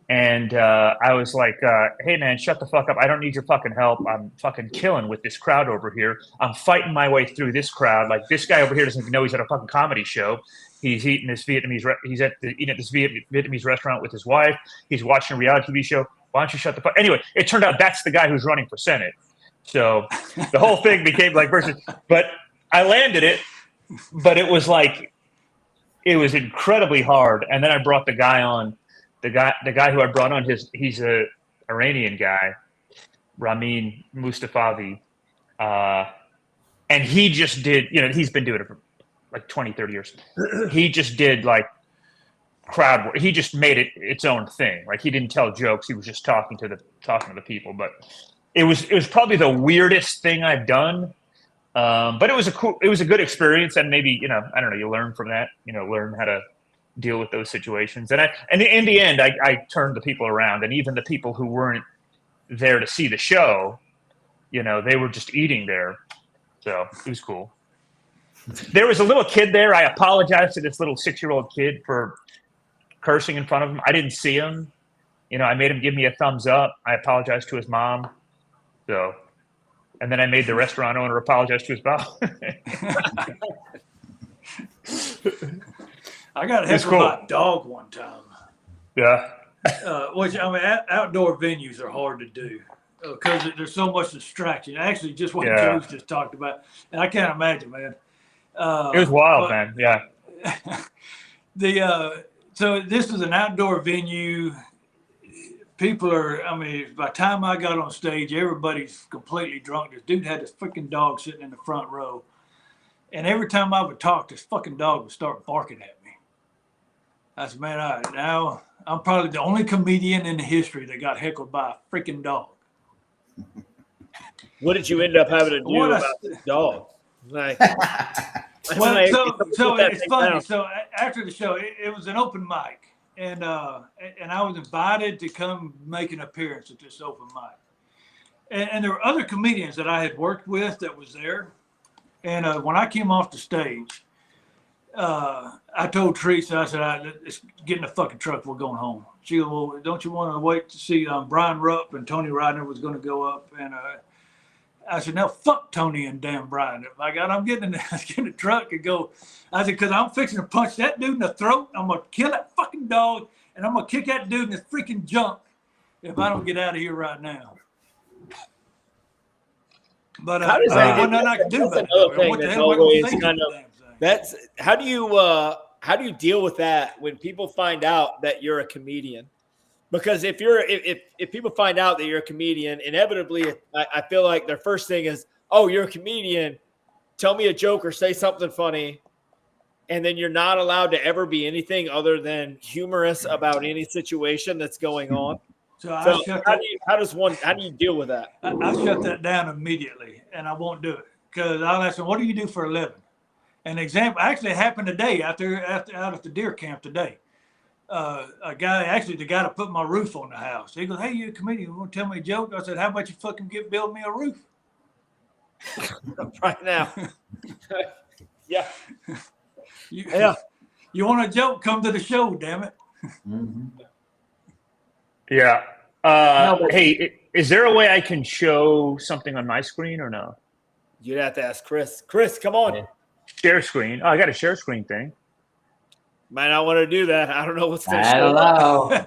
Speaker 8: And I was like, hey, man, shut the fuck up. I don't need your fucking help. I'm fucking killing with this crowd over here. I'm fighting my way through this crowd. Like this guy over here doesn't even know he's at a fucking comedy show. He's eating this Vietnamese Vietnamese restaurant with his wife. He's watching a reality TV show. Why don't you shut the fuck? Anyway, it turned out that's the guy who's running for Senate. So the whole thing became like versus. But I landed it. But it was like, it was incredibly hard. And then I brought the guy on. The guy who I brought on, he's a Iranian guy, Ramin Mustafavi, and he just did, he's been doing it for like 20, 30 years. He just did like crowd work. He just made it its own thing. Like he didn't tell jokes. He was just talking to the people. But it was probably the weirdest thing I've done. But it was a good experience, and maybe I don't know. You learn from that. Learn how to deal with those situations. And in the end, I turned the people around, and even the people who weren't there to see the show, they were just eating there. So it was cool. There was a little kid there. I apologized to this little 6-year-old kid for cursing in front of him. I didn't see him. I made him give me a thumbs up. I apologized to his mom. So, and then I made the restaurant owner apologize to his boss.
Speaker 9: I got
Speaker 8: It's
Speaker 9: heckled
Speaker 8: cool.
Speaker 9: by a dog one time.
Speaker 8: Yeah.
Speaker 9: Which outdoor venues are hard to do because there's so much distraction. Actually, just what
Speaker 8: Yeah.
Speaker 9: Joe's just talked about, and I can't imagine, man.
Speaker 8: It was wild, man. Yeah.
Speaker 9: So this is an outdoor venue. People are. I mean, by the time I got on stage, everybody's completely drunk. This dude had this freaking dog sitting in the front row, and every time I would talk, this fucking dog would start barking at me. I said, man, all right, now I'm probably the only comedian in history that got heckled by a freaking dog.
Speaker 6: What did you end up having to do
Speaker 9: What a-
Speaker 6: about the dog? Like,
Speaker 9: Well,
Speaker 6: like,
Speaker 9: so
Speaker 6: put that
Speaker 9: it's
Speaker 6: thing
Speaker 9: funny.
Speaker 6: down.
Speaker 9: So after the show, it was an open mic, and I was invited to come make an appearance at this open mic. And there were other comedians that I had worked with that was there. And when I came off the stage, I told Teresa, I said, let's get in the fucking truck. We're going home. She goes, well, don't you want to wait to see Brian Rupp and Tony Rodner was going to go up? And I said, no, fuck Tony and damn Brian. If I'm getting in the truck and go. I said, because I'm fixing to punch that dude in the throat. I'm going to kill that fucking dog, and I'm going to kick that dude in his freaking junk if I don't get out of here right now. But
Speaker 6: How does that-
Speaker 9: what nothing I can do
Speaker 6: that's
Speaker 9: about
Speaker 6: another
Speaker 9: it.
Speaker 6: thing
Speaker 9: What the
Speaker 6: that's
Speaker 9: hell am I going
Speaker 6: always
Speaker 9: to say to
Speaker 6: kind
Speaker 9: the
Speaker 6: of-
Speaker 9: damn thing?
Speaker 6: That's how do you deal with that when people find out that you're a comedian? Because if people find out that you're a comedian, inevitably, I feel like their first thing is, oh, you're a comedian. Tell me a joke or say something funny. And then you're not allowed to ever be anything other than humorous about any situation that's going on.
Speaker 9: So
Speaker 6: So how do you deal with that?
Speaker 9: I shut that down immediately, and I won't do it because I'll ask them, "What do you do for a living?" An example actually happened today out at the deer camp today. The guy that put my roof on the house. He goes, "Hey, you a comedian? You want to tell me a joke?" I said, "How about you fucking build me a roof?"
Speaker 6: Right now. Yeah.
Speaker 9: You want a joke? Come to the show, damn it.
Speaker 7: Mhm.
Speaker 8: Yeah.
Speaker 7: No, but-
Speaker 8: Hey, is there a way I can show something on my screen or no?
Speaker 6: You'd have to ask Chris. Chris, come on.
Speaker 7: Yeah.
Speaker 8: Share screen. Oh, I got a share screen thing.
Speaker 6: Might not want to do that. I don't know what's going to
Speaker 7: I
Speaker 6: show
Speaker 7: don't
Speaker 6: up.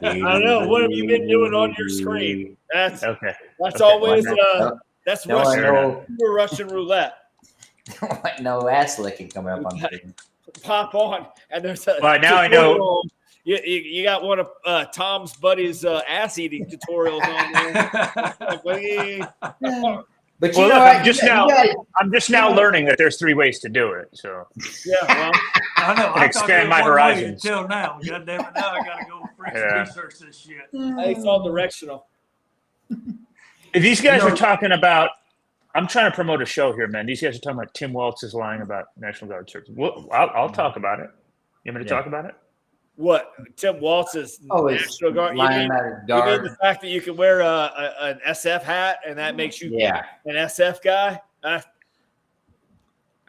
Speaker 7: know.
Speaker 6: I don't know. What have you been doing on your screen? That's
Speaker 8: Okay.
Speaker 6: always
Speaker 7: No,
Speaker 6: that's
Speaker 7: no, I know.
Speaker 6: Russian roulette.
Speaker 7: No ass licking coming up on the screen.
Speaker 6: Pop on, and there's a
Speaker 8: Well, now I know.
Speaker 6: You got one of Tom's buddies' ass eating tutorials on there.
Speaker 7: But
Speaker 8: Well,
Speaker 7: you know,
Speaker 8: look,
Speaker 7: what?
Speaker 8: I'm just now learning that there's 3 ways to do it. So
Speaker 6: Yeah, well,
Speaker 9: I know. I thought
Speaker 8: expand
Speaker 9: there was
Speaker 8: my
Speaker 9: one way
Speaker 8: horizons.
Speaker 9: until now. God damn it! Now I gotta go
Speaker 8: Yeah.
Speaker 9: research this shit.
Speaker 6: it's all directional.
Speaker 8: if these guys are talking about, I'm trying to promote a show here, man. These guys are talking about Tim Welts is lying about National Guard service. Well, I'll talk about it. You want me to talk about it?
Speaker 6: What Tim Waltz is
Speaker 7: it's
Speaker 6: National Guard? You
Speaker 7: lying
Speaker 6: mean,
Speaker 7: about a
Speaker 6: you mean
Speaker 7: guard.
Speaker 6: the fact that you can wear an SF hat and that makes you
Speaker 7: Yeah.
Speaker 6: an SF guy? I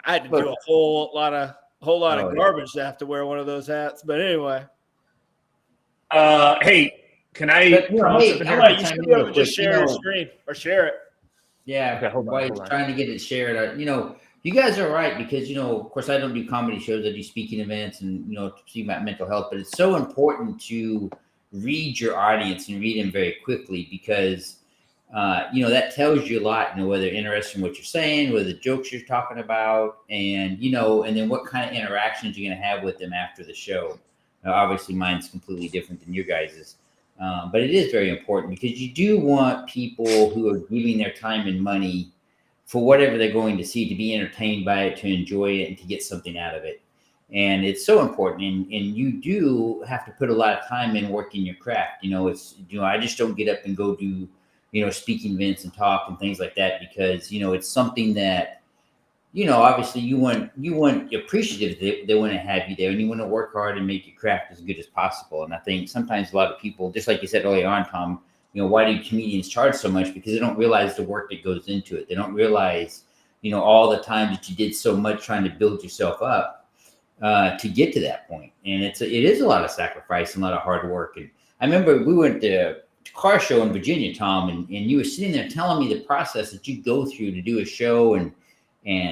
Speaker 6: had to do a whole lot of
Speaker 7: yeah.
Speaker 6: garbage to have to wear one of those hats. But anyway,
Speaker 8: Hey, can I
Speaker 7: But, you know,
Speaker 8: promote
Speaker 7: hey,
Speaker 8: something
Speaker 7: I
Speaker 8: here?
Speaker 7: wanna
Speaker 6: you should
Speaker 7: chime
Speaker 6: be
Speaker 7: in
Speaker 6: able to
Speaker 7: real
Speaker 6: just
Speaker 7: quick.
Speaker 6: share
Speaker 7: You
Speaker 6: your
Speaker 7: know,
Speaker 6: screen or share it.
Speaker 7: Yeah,
Speaker 8: Okay, hold on,
Speaker 7: while
Speaker 8: hold
Speaker 7: he's
Speaker 8: on.
Speaker 7: trying to get it shared. You guys are right because, of course, I don't do comedy shows. I do speaking events and, speak about mental health. But it's so important to read your audience and read them very quickly because, that tells you a lot, whether they're interested in what you're saying, whether the jokes you're talking about, and, and then what kind of interactions you're going to have with them after the show. Now, obviously, mine's completely different than your guys's. But it is very important because you do want people who are giving their time and money for whatever they're going to see to be entertained by it, to enjoy it, and to get something out of it. And it's so important. And you do have to put a lot of time in working your craft. I just don't get up and go do, speaking events and talk and things like that because, it's something that, obviously you want appreciative that they want to have you there and you want to work hard and make your craft as good as possible. And I think sometimes a lot of people, just like you said earlier on, Tom, why do comedians charge so much? Because they don't realize the work that goes into it. They don't realize, all the time that you did so much trying to build yourself up to get to that point. And it is a lot of sacrifice and a lot of hard work. And I remember we went to car show in Virginia, Tom, and you were sitting there telling me the process that you go through to do a show and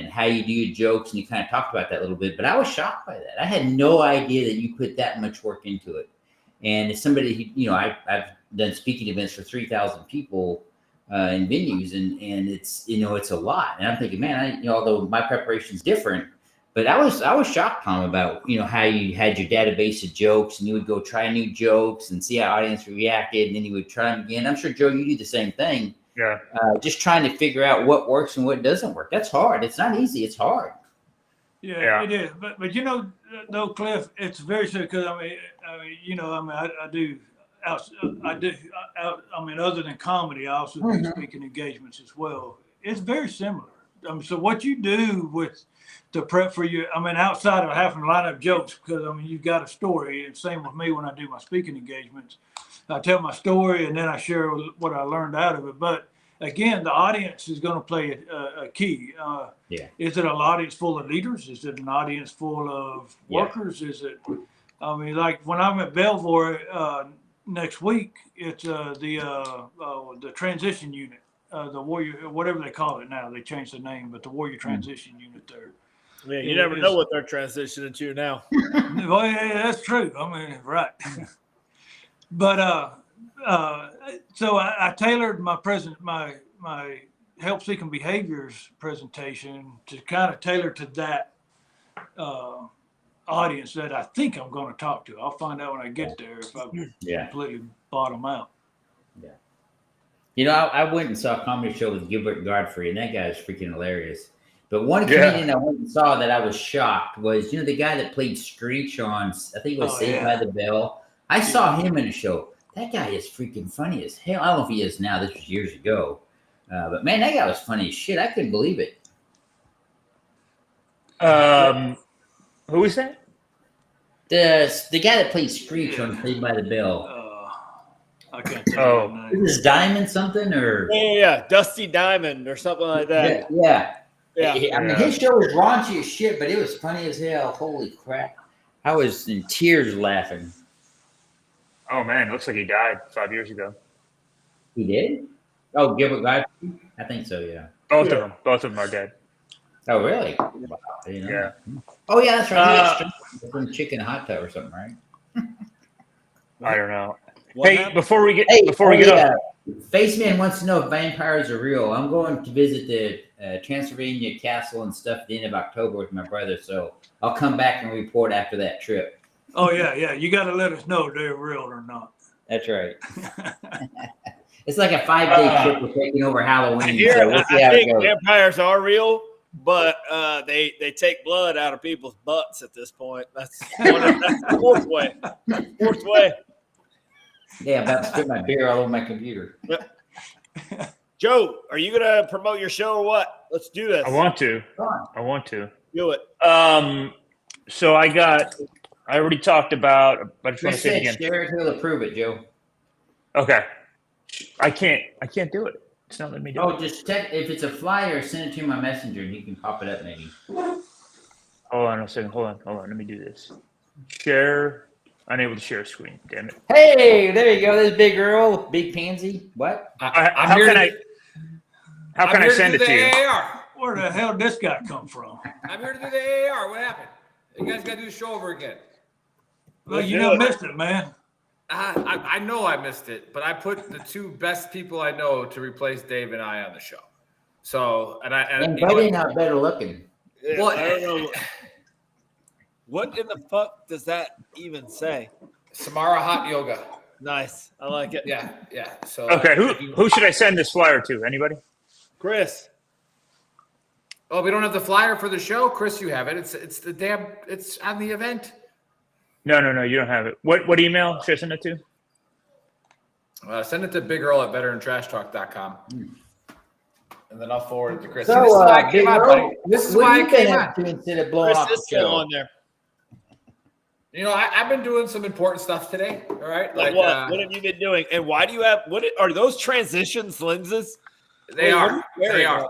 Speaker 7: how you do your jokes, and you kind of talked about that a little bit, but I was shocked by that. I had no idea that you put that much work into it. And as somebody who, I've done speaking events for 3,000 people in venues, and it's, it's a lot. And I'm thinking, man, although my preparation is different, but I was shocked, Tom, about, how you had your database of jokes, and you would go try new jokes and see how audience reacted, and then you would try them again. I'm sure, Joe, you do the same thing.
Speaker 8: Yeah.
Speaker 7: Just trying to figure out what works and what doesn't work. That's hard. It's not easy. It's hard.
Speaker 9: Yeah. It is. But though, Cliff, it's very true, because I do other than comedy, I also do speaking engagements as well. It's very similar. So what you do with the prep for you, outside of having to line up jokes, because you've got a story, and same with me when I do my speaking engagements. I tell my story and then I share what I learned out of it. But again, the audience is going to play a key. Is it an audience full of leaders? Is it an audience full of workers? Is it, like when I'm at Belvoir next week, it's the transition unit, the Warrior, whatever they call it now. They changed the name, but the Warrior transition unit there.
Speaker 6: Yeah, you never know what they're transitioning to now.
Speaker 9: Well, yeah, that's true. Right. But so I tailored my my help seeking behaviors presentation to kind of tailor to that audience that I think I'm going to talk to. I'll find out when I get there if I completely bottom out.
Speaker 7: Yeah. I went and saw a comedy show with Gilbert Godfrey, and that guy is freaking hilarious. But one comedian I went and saw that I was shocked was, the guy that played Screech on, I think it was Saved by the Bell. I saw him in a show. That guy is freaking funny as hell. I don't know if he is now. This was years ago. But, man, that guy was funny as shit. I couldn't believe it.
Speaker 8: Who is that?
Speaker 7: The guy that played Screech on Saved by the Bell.
Speaker 9: I can't tell you his name.
Speaker 7: Is Diamond something? Or
Speaker 6: Yeah, Dusty Diamond or something like that.
Speaker 7: Yeah. His show was raunchy as shit, but it was funny as hell. Holy crap. I was in tears laughing.
Speaker 8: Oh, man, looks like he died 5 years ago.
Speaker 7: He did? Oh, Gilbert Godfrey? I think so, yeah.
Speaker 8: Both of them are dead.
Speaker 7: Oh, really? Wow,
Speaker 8: Yeah.
Speaker 7: Oh, yeah, that's right. From Chicken Hot Tub or something, right?
Speaker 8: I don't know.
Speaker 6: What
Speaker 8: before we get off.
Speaker 7: Faceman wants to know if vampires are real. I'm going to visit the Transylvania Castle and stuff at the end of October with my brother, so I'll come back and report after that trip.
Speaker 9: Oh, yeah. You got to let us know if they're real or not.
Speaker 7: That's right. It's like a 5-day trip. We're taking over Halloween.
Speaker 6: I think vampires are real, but they take blood out of people's butts at this point. That's the fourth way. Fourth way.
Speaker 7: Yeah, I'm about to spit my beer all over my computer.
Speaker 6: Joe, are you going to promote your show or what? Let's do this.
Speaker 8: I want to.
Speaker 6: Do it.
Speaker 8: So I already talked about, but I just want to say it again.
Speaker 7: Share it, he'll approve it, Joe.
Speaker 8: Okay. I can't do it. It's not letting me do it.
Speaker 7: Oh, just if it's a flyer, send it to my messenger and you can pop it up maybe.
Speaker 8: Hold on a second. Hold on. Let me do this. Share. Unable to share screen. Damn it.
Speaker 7: Hey, there you go. There's Big Earl, Big Pansy. What?
Speaker 8: How can I send it to you?
Speaker 1: AAR.
Speaker 9: Where the hell did this guy come from?
Speaker 1: I'm here to do the AAR. What happened? You guys got to do the show over again.
Speaker 9: Well, you done missed it, man.
Speaker 1: I know I missed it, but I put the two best people I know to replace Dave and I on the show. So,
Speaker 7: and Buddy not better looking.
Speaker 6: Yeah, well, I don't know. What in the fuck does that even say?
Speaker 1: Samara Hot Yoga.
Speaker 6: Nice. I like it.
Speaker 1: Yeah. So
Speaker 8: okay, who should I send this flyer to? Anybody?
Speaker 6: Chris.
Speaker 1: Oh, we don't have the flyer for the show? Chris, you have it. It's on the event.
Speaker 8: No, you don't have it. What email should I send it to?
Speaker 1: Send it to Big Earl at VeteranTrashTalk.com. And then I'll forward it to Chris.
Speaker 7: So,
Speaker 1: this is why I came on.
Speaker 7: Instead of blowing off
Speaker 6: Chris is still on there.
Speaker 1: I've been doing some important stuff today. All right.
Speaker 6: Like what? What have you been doing? And why do you have? What are those transitions lenses?
Speaker 1: They
Speaker 6: Wait, what
Speaker 1: are.
Speaker 6: you wearing
Speaker 1: They are.
Speaker 6: right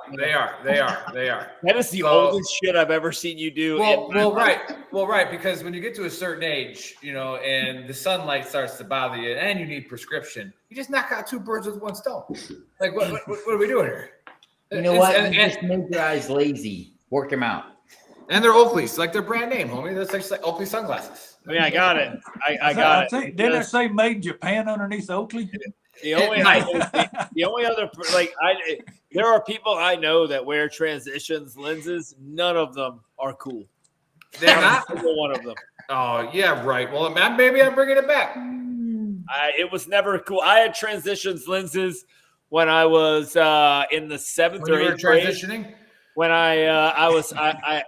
Speaker 6: now?
Speaker 1: They are.
Speaker 6: That is the
Speaker 1: So-
Speaker 6: oldest shit I've ever seen you do.
Speaker 1: Well, right. Because when you get to a certain age, and the sunlight starts to bother you, and you need prescription, you just knock out two birds with one stone. Like, what are we doing here?
Speaker 7: You know what? You just make your eyes lazy. Work them out.
Speaker 1: And they're Oakley's, like their brand name, homie. That's like Oakley sunglasses.
Speaker 6: I mean, I got it. I got it.
Speaker 9: Think, didn't it say made in Japan underneath Oakley?
Speaker 6: The only other there are people I know that wear transitions lenses. None of them are cool.
Speaker 1: They're not.
Speaker 6: Single one of them.
Speaker 1: Oh yeah, right. Well, maybe I'm bringing it back.
Speaker 6: It was never cool. I had transitions lenses when I was in the 7th
Speaker 1: When
Speaker 6: or
Speaker 1: you were
Speaker 6: 8th grade.
Speaker 1: transitioning.
Speaker 6: When I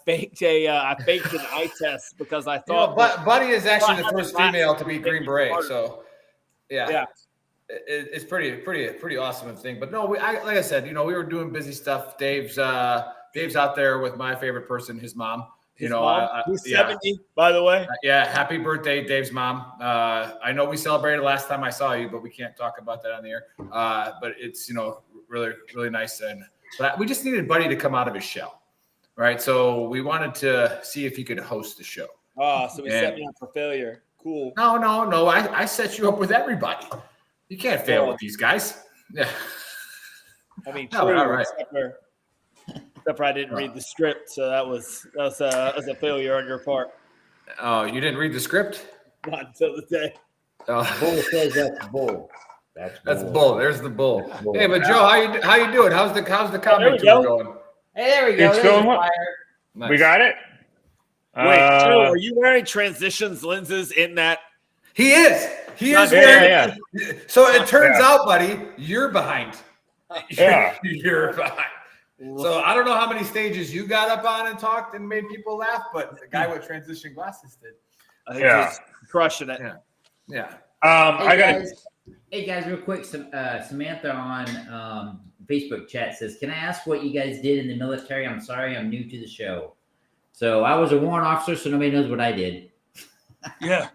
Speaker 6: faked an eye test because I thought
Speaker 1: Buddy is actually the
Speaker 6: having
Speaker 1: first
Speaker 6: glasses
Speaker 1: female to be Green Beret.
Speaker 6: harder.
Speaker 1: So yeah. It's pretty awesome thing. But no, like I said, we were doing busy stuff. Dave's out there with my favorite person, his mom.
Speaker 6: His mom, who's 70, by the way.
Speaker 1: Yeah, happy birthday, Dave's mom. I know we celebrated last time I saw you, but we can't talk about that on the air. But it's really, really nice. But we just needed Buddy to come out of his shell, right? So we wanted to see if he could host the show.
Speaker 6: Oh, so we set me up for failure. Cool.
Speaker 1: No. I set you up with everybody. You can't fail with these guys. Yeah.
Speaker 6: I mean,
Speaker 1: No,
Speaker 6: true,
Speaker 1: all right.
Speaker 6: except for I didn't read the script, so that was a failure on your part.
Speaker 1: Oh, you didn't read the script?
Speaker 6: Not until the day.
Speaker 1: Oh.
Speaker 7: Bull says that's bull.
Speaker 1: That's bull. There's the bull.
Speaker 7: Bull.
Speaker 1: Hey, but Joe, how you doing? How's the comedy tour going?
Speaker 7: Hey, there we go.
Speaker 8: It's
Speaker 7: There's
Speaker 8: going
Speaker 7: a
Speaker 8: well.
Speaker 7: fire.
Speaker 1: Nice.
Speaker 8: We got it.
Speaker 6: Wait, Joe, are you wearing transitions lenses in that?
Speaker 1: He is. He is.
Speaker 8: Yeah.
Speaker 1: So it turns out, buddy, you're behind.
Speaker 8: Yeah.
Speaker 1: You're behind. So I don't know how many stages you got up on and talked and made people laugh, but the guy with transition glasses did.
Speaker 6: Just crushing it.
Speaker 1: Yeah.
Speaker 7: Hey guys, real quick. Samantha on Facebook chat says, "Can I ask what you guys did in the military? I'm sorry, I'm new to the show." So I was a warrant officer, so nobody knows what I did.
Speaker 9: Yeah.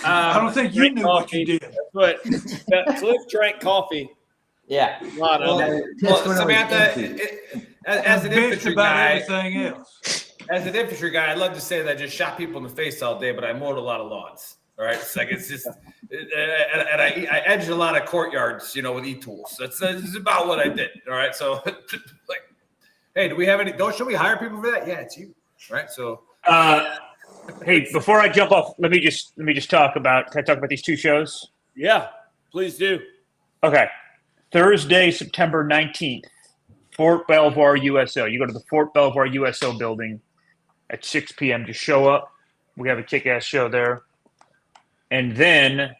Speaker 9: I don't think you knew what you did.
Speaker 6: But Cliff drank coffee.
Speaker 7: Yeah.
Speaker 1: Well, Samantha, as an
Speaker 9: Bitched
Speaker 1: infantry
Speaker 9: about
Speaker 1: guy,
Speaker 9: everything else.
Speaker 1: as an infantry guy, I'd love to say that I just shot people in the face all day, but I mowed a lot of lawns. All right, it's just, and I edged a lot of courtyards, with e-tools. That's about what I did. All right, so hey, do we have any? Should we hire people for that? Yeah, it's you. All right, so.
Speaker 8: Hey, before I jump off, let me just talk about. Can I talk about these two shows?
Speaker 6: Yeah, please do.
Speaker 8: Okay, Thursday, September 19th, Fort Belvoir, USO. You go to the Fort Belvoir USO building at 6 p.m. Just show up. We have a kick-ass show there. And then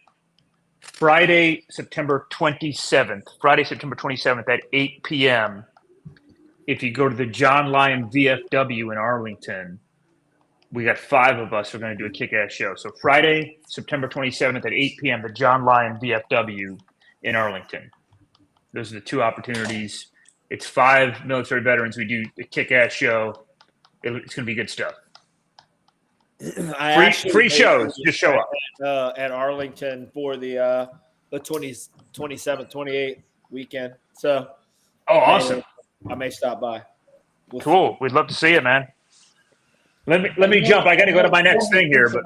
Speaker 8: Friday, September 27th at 8 p.m., if you go to the John Lyon VFW in Arlington, we got 5 of us who are going to do a kick-ass show. So Friday, September 27th at 8 p.m., the John Lyon VFW in Arlington. Those are the two opportunities. It's 5 military veterans. We do a kick-ass show. It's going to be good stuff. Free shows. Just show up.
Speaker 6: At Arlington for the 27th, 28th weekend. So,
Speaker 8: awesome.
Speaker 6: I may stop by.
Speaker 8: Cool. We'd love to see it, man. Let me jump. I got to go to my next thing here, but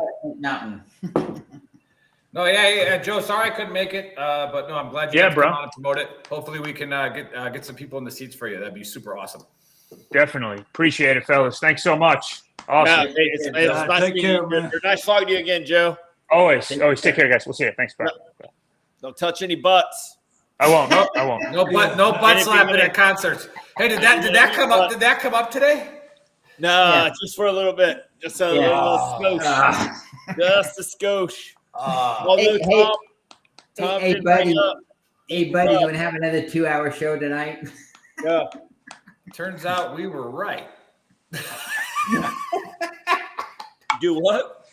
Speaker 1: No, yeah, Joe. Sorry I couldn't make it, but no, I'm glad you come on and promote it. Hopefully, we can get some people in the seats for you. That'd be super awesome.
Speaker 8: Definitely appreciate it, fellas. Thanks so much. Awesome.
Speaker 6: It's nice meeting you. You're nice talking to you again, Joe.
Speaker 8: Always take care, guys. We'll see you. Thanks, bye.
Speaker 6: Don't touch any butts.
Speaker 8: I won't. I won't.
Speaker 1: No butt slapping at concerts. Hey, did that come up? Did that come up today?
Speaker 6: No, just for a little bit. Just a little skosh. Just a skosh. Tom
Speaker 7: hey, buddy. Hey, buddy, you want to have another 2-hour show tonight?
Speaker 6: Yeah.
Speaker 1: Turns out we were right.
Speaker 6: Do what?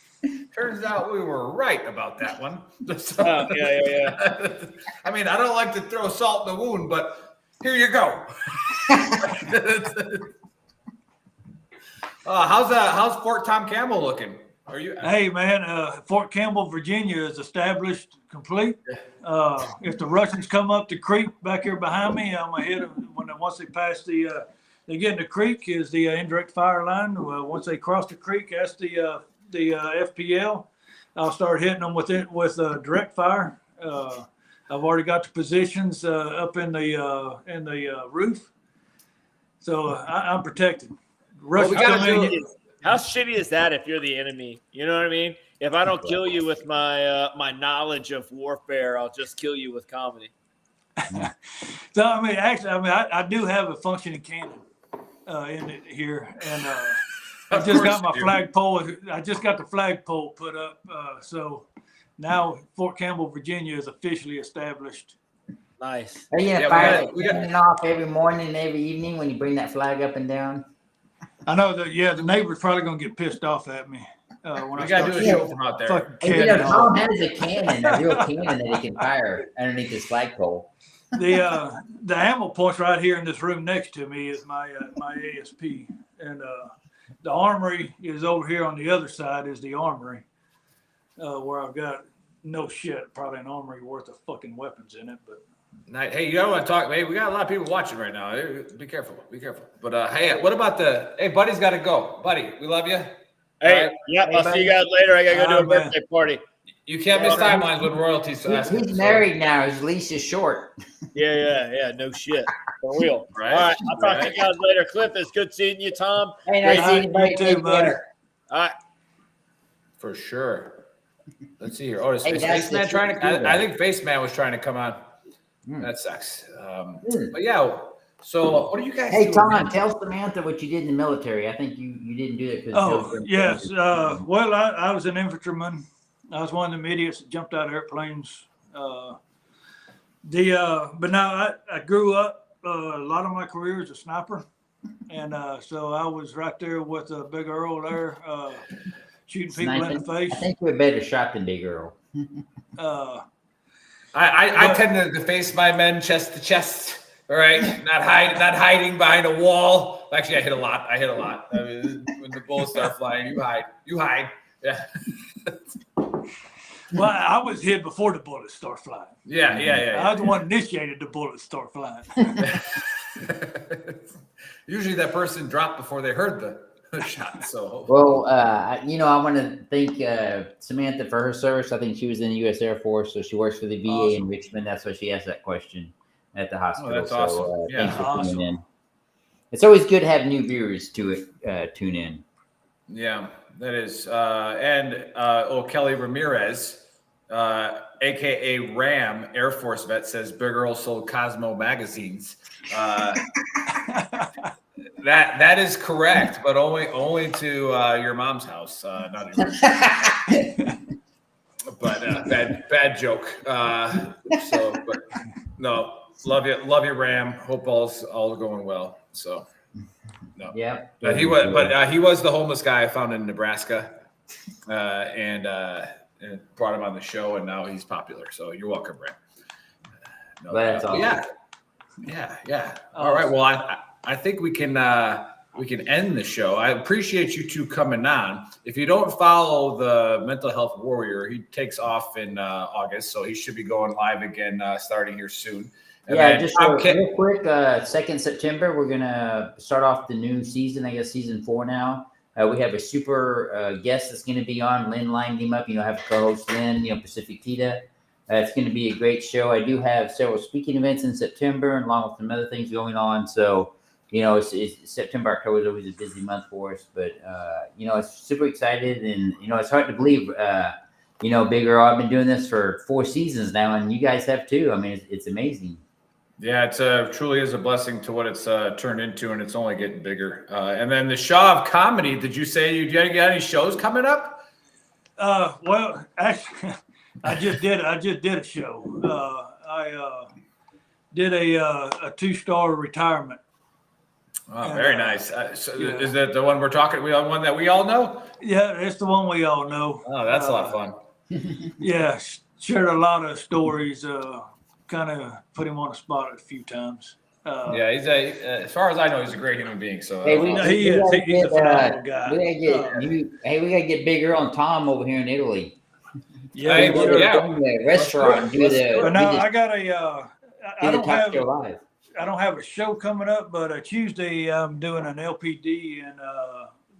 Speaker 1: Turns out we were right about that one.
Speaker 6: Yeah.
Speaker 1: I mean, I don't like to throw salt in the wound, but here you go. How's Fort Tom Campbell looking? Are you?
Speaker 9: Hey man, Fort Campbell, Virginia is established, complete. If the Russians come up the creek back here behind me, I'm gonna hit them. Once they pass they get in the creek is the indirect fire line. Once they cross the creek, that's the FPL. I'll start hitting them with direct fire. I've already got the positions up in the roof, so I'm protected. Russians come in.
Speaker 6: How shitty is that if you're the enemy? You know what I mean? If I don't kill you with my my knowledge of warfare, I'll just kill you with comedy.
Speaker 9: So I do have a functioning cannon in it here, and I just got my flagpole. I just got the flagpole put up, so now Fort Campbell, Virginia, is officially established.
Speaker 6: Nice.
Speaker 7: Are you gonna fire the cannon off every morning and every evening when you bring that flag up and down?
Speaker 9: I know that. Yeah, the neighbor's probably gonna get pissed off at me when I
Speaker 1: gotta
Speaker 9: start
Speaker 1: do a show from out there.
Speaker 7: Hey, Tom has a cannon, a real cannon that he can fire underneath his flagpole.
Speaker 9: The ammo point's right here in this room next to me is my ASP, and the armory is over here on the other side. Is the armory where I've got probably an armory worth of fucking weapons in it, but.
Speaker 1: Hey, you don't want to talk? Hey, we got a lot of people watching right now. Be careful. But hey, what about hey, Buddy's got to go. Buddy, we love you.
Speaker 6: Hey, yep, I'll see you guys later. I gotta go to a birthday party.
Speaker 1: You can't miss timelines with royalties.
Speaker 7: He's married now. His leash is short.
Speaker 6: Yeah. No shit. For real.
Speaker 1: Right.
Speaker 6: All right. I'll talk to you guys later. Cliff, it's good seeing you, Tom.
Speaker 7: Hey, nice seeing you, buddy.
Speaker 9: too, buddy.
Speaker 6: All right.
Speaker 1: For sure. Let's see here. Oh, is
Speaker 7: Hey,
Speaker 1: Face Man trying to? I
Speaker 7: think
Speaker 1: think Face Man was trying to come on. That sucks. But yeah. So what do you guys?
Speaker 7: Hey, Tom, tell Samantha what you did in the military. I think you didn't do it.
Speaker 9: Oh, yes. Well, I was an infantryman. I was one of them idiots that jumped out of airplanes. But now I grew up. A lot of my career as a sniper, and so I was right there with Big Earl there, shooting people in the face.
Speaker 7: I think you're a better shot than Big Earl.
Speaker 1: I tend to face my men chest to chest. All right, not hiding behind a wall. Actually, I hit a lot. I mean, when the bullets start flying, you hide. Yeah.
Speaker 9: Well, I was hit before the bullets start flying.
Speaker 1: Yeah.
Speaker 9: I was the one initiated the bullets start flying.
Speaker 1: Usually, that person dropped before they heard the shot. So,
Speaker 7: well, I want to thank Samantha for her service. I think she was in the U.S. Air Force, so she works for the VA in Richmond. That's why she asked that question at the hospital.
Speaker 1: Oh, that's awesome.
Speaker 7: Thanks for tuning in. It's always good to have new viewers to tune in.
Speaker 1: Yeah, that is. And Kelly Ramirez, aka Ram, Air Force vet, says Big Earl sold Cosmo magazines. That is correct, but only to your mom's house, not yours. But bad joke. But no, love you, Ram. Hope all going well. So, no.
Speaker 7: Yeah.
Speaker 1: He was the homeless guy I found in Nebraska, and brought him on the show, and now he's popular. So you're welcome, Ram. No,
Speaker 7: that's awesome.
Speaker 1: Yeah. All right. Well, I think we can end the show. I appreciate you two coming on. If you don't follow the Mental Health Warrior, he takes off in August, so he should be going live again starting here soon. And
Speaker 7: just real quick, 2nd September, we're going to start off the new season, I guess season 4 now. We have a super guest that's going to be on. Lynn lined him up. I have co-host Lynn, Pacific Tita. It's going to be a great show. I do have several speaking events in September, along with some other things going on. So, it's September, October is always a busy month for us. But, it's super excited. And, it's hard to believe, Big Earl, I've been doing this for 4 seasons now, and you guys have too. I mean, it's amazing.
Speaker 1: Yeah, it truly is a blessing to what it's turned into, and it's only getting bigger. And then the Shaw of Comedy, did you say you got any shows coming up?
Speaker 9: Well, actually, I just did a show. I did a 2-star retirement.
Speaker 1: Oh, very nice. Is that the one we're talking? One that we all know?
Speaker 9: Yeah, it's the one we all know.
Speaker 1: Oh, that's a lot of fun.
Speaker 9: Yeah, shared a lot of stories. Kind of put him on the spot a few times.
Speaker 1: Yeah, he's as far as I know, he's a great human being. So
Speaker 7: Hey,
Speaker 9: he is. He's a phenomenal guy.
Speaker 7: We gotta get Big Earl and Tom over here in Italy.
Speaker 9: Yeah,
Speaker 1: Hey,
Speaker 9: sure.
Speaker 7: The restaurant. Do
Speaker 9: But no, I got I don't have a show coming up, but Tuesday I'm doing an LPD and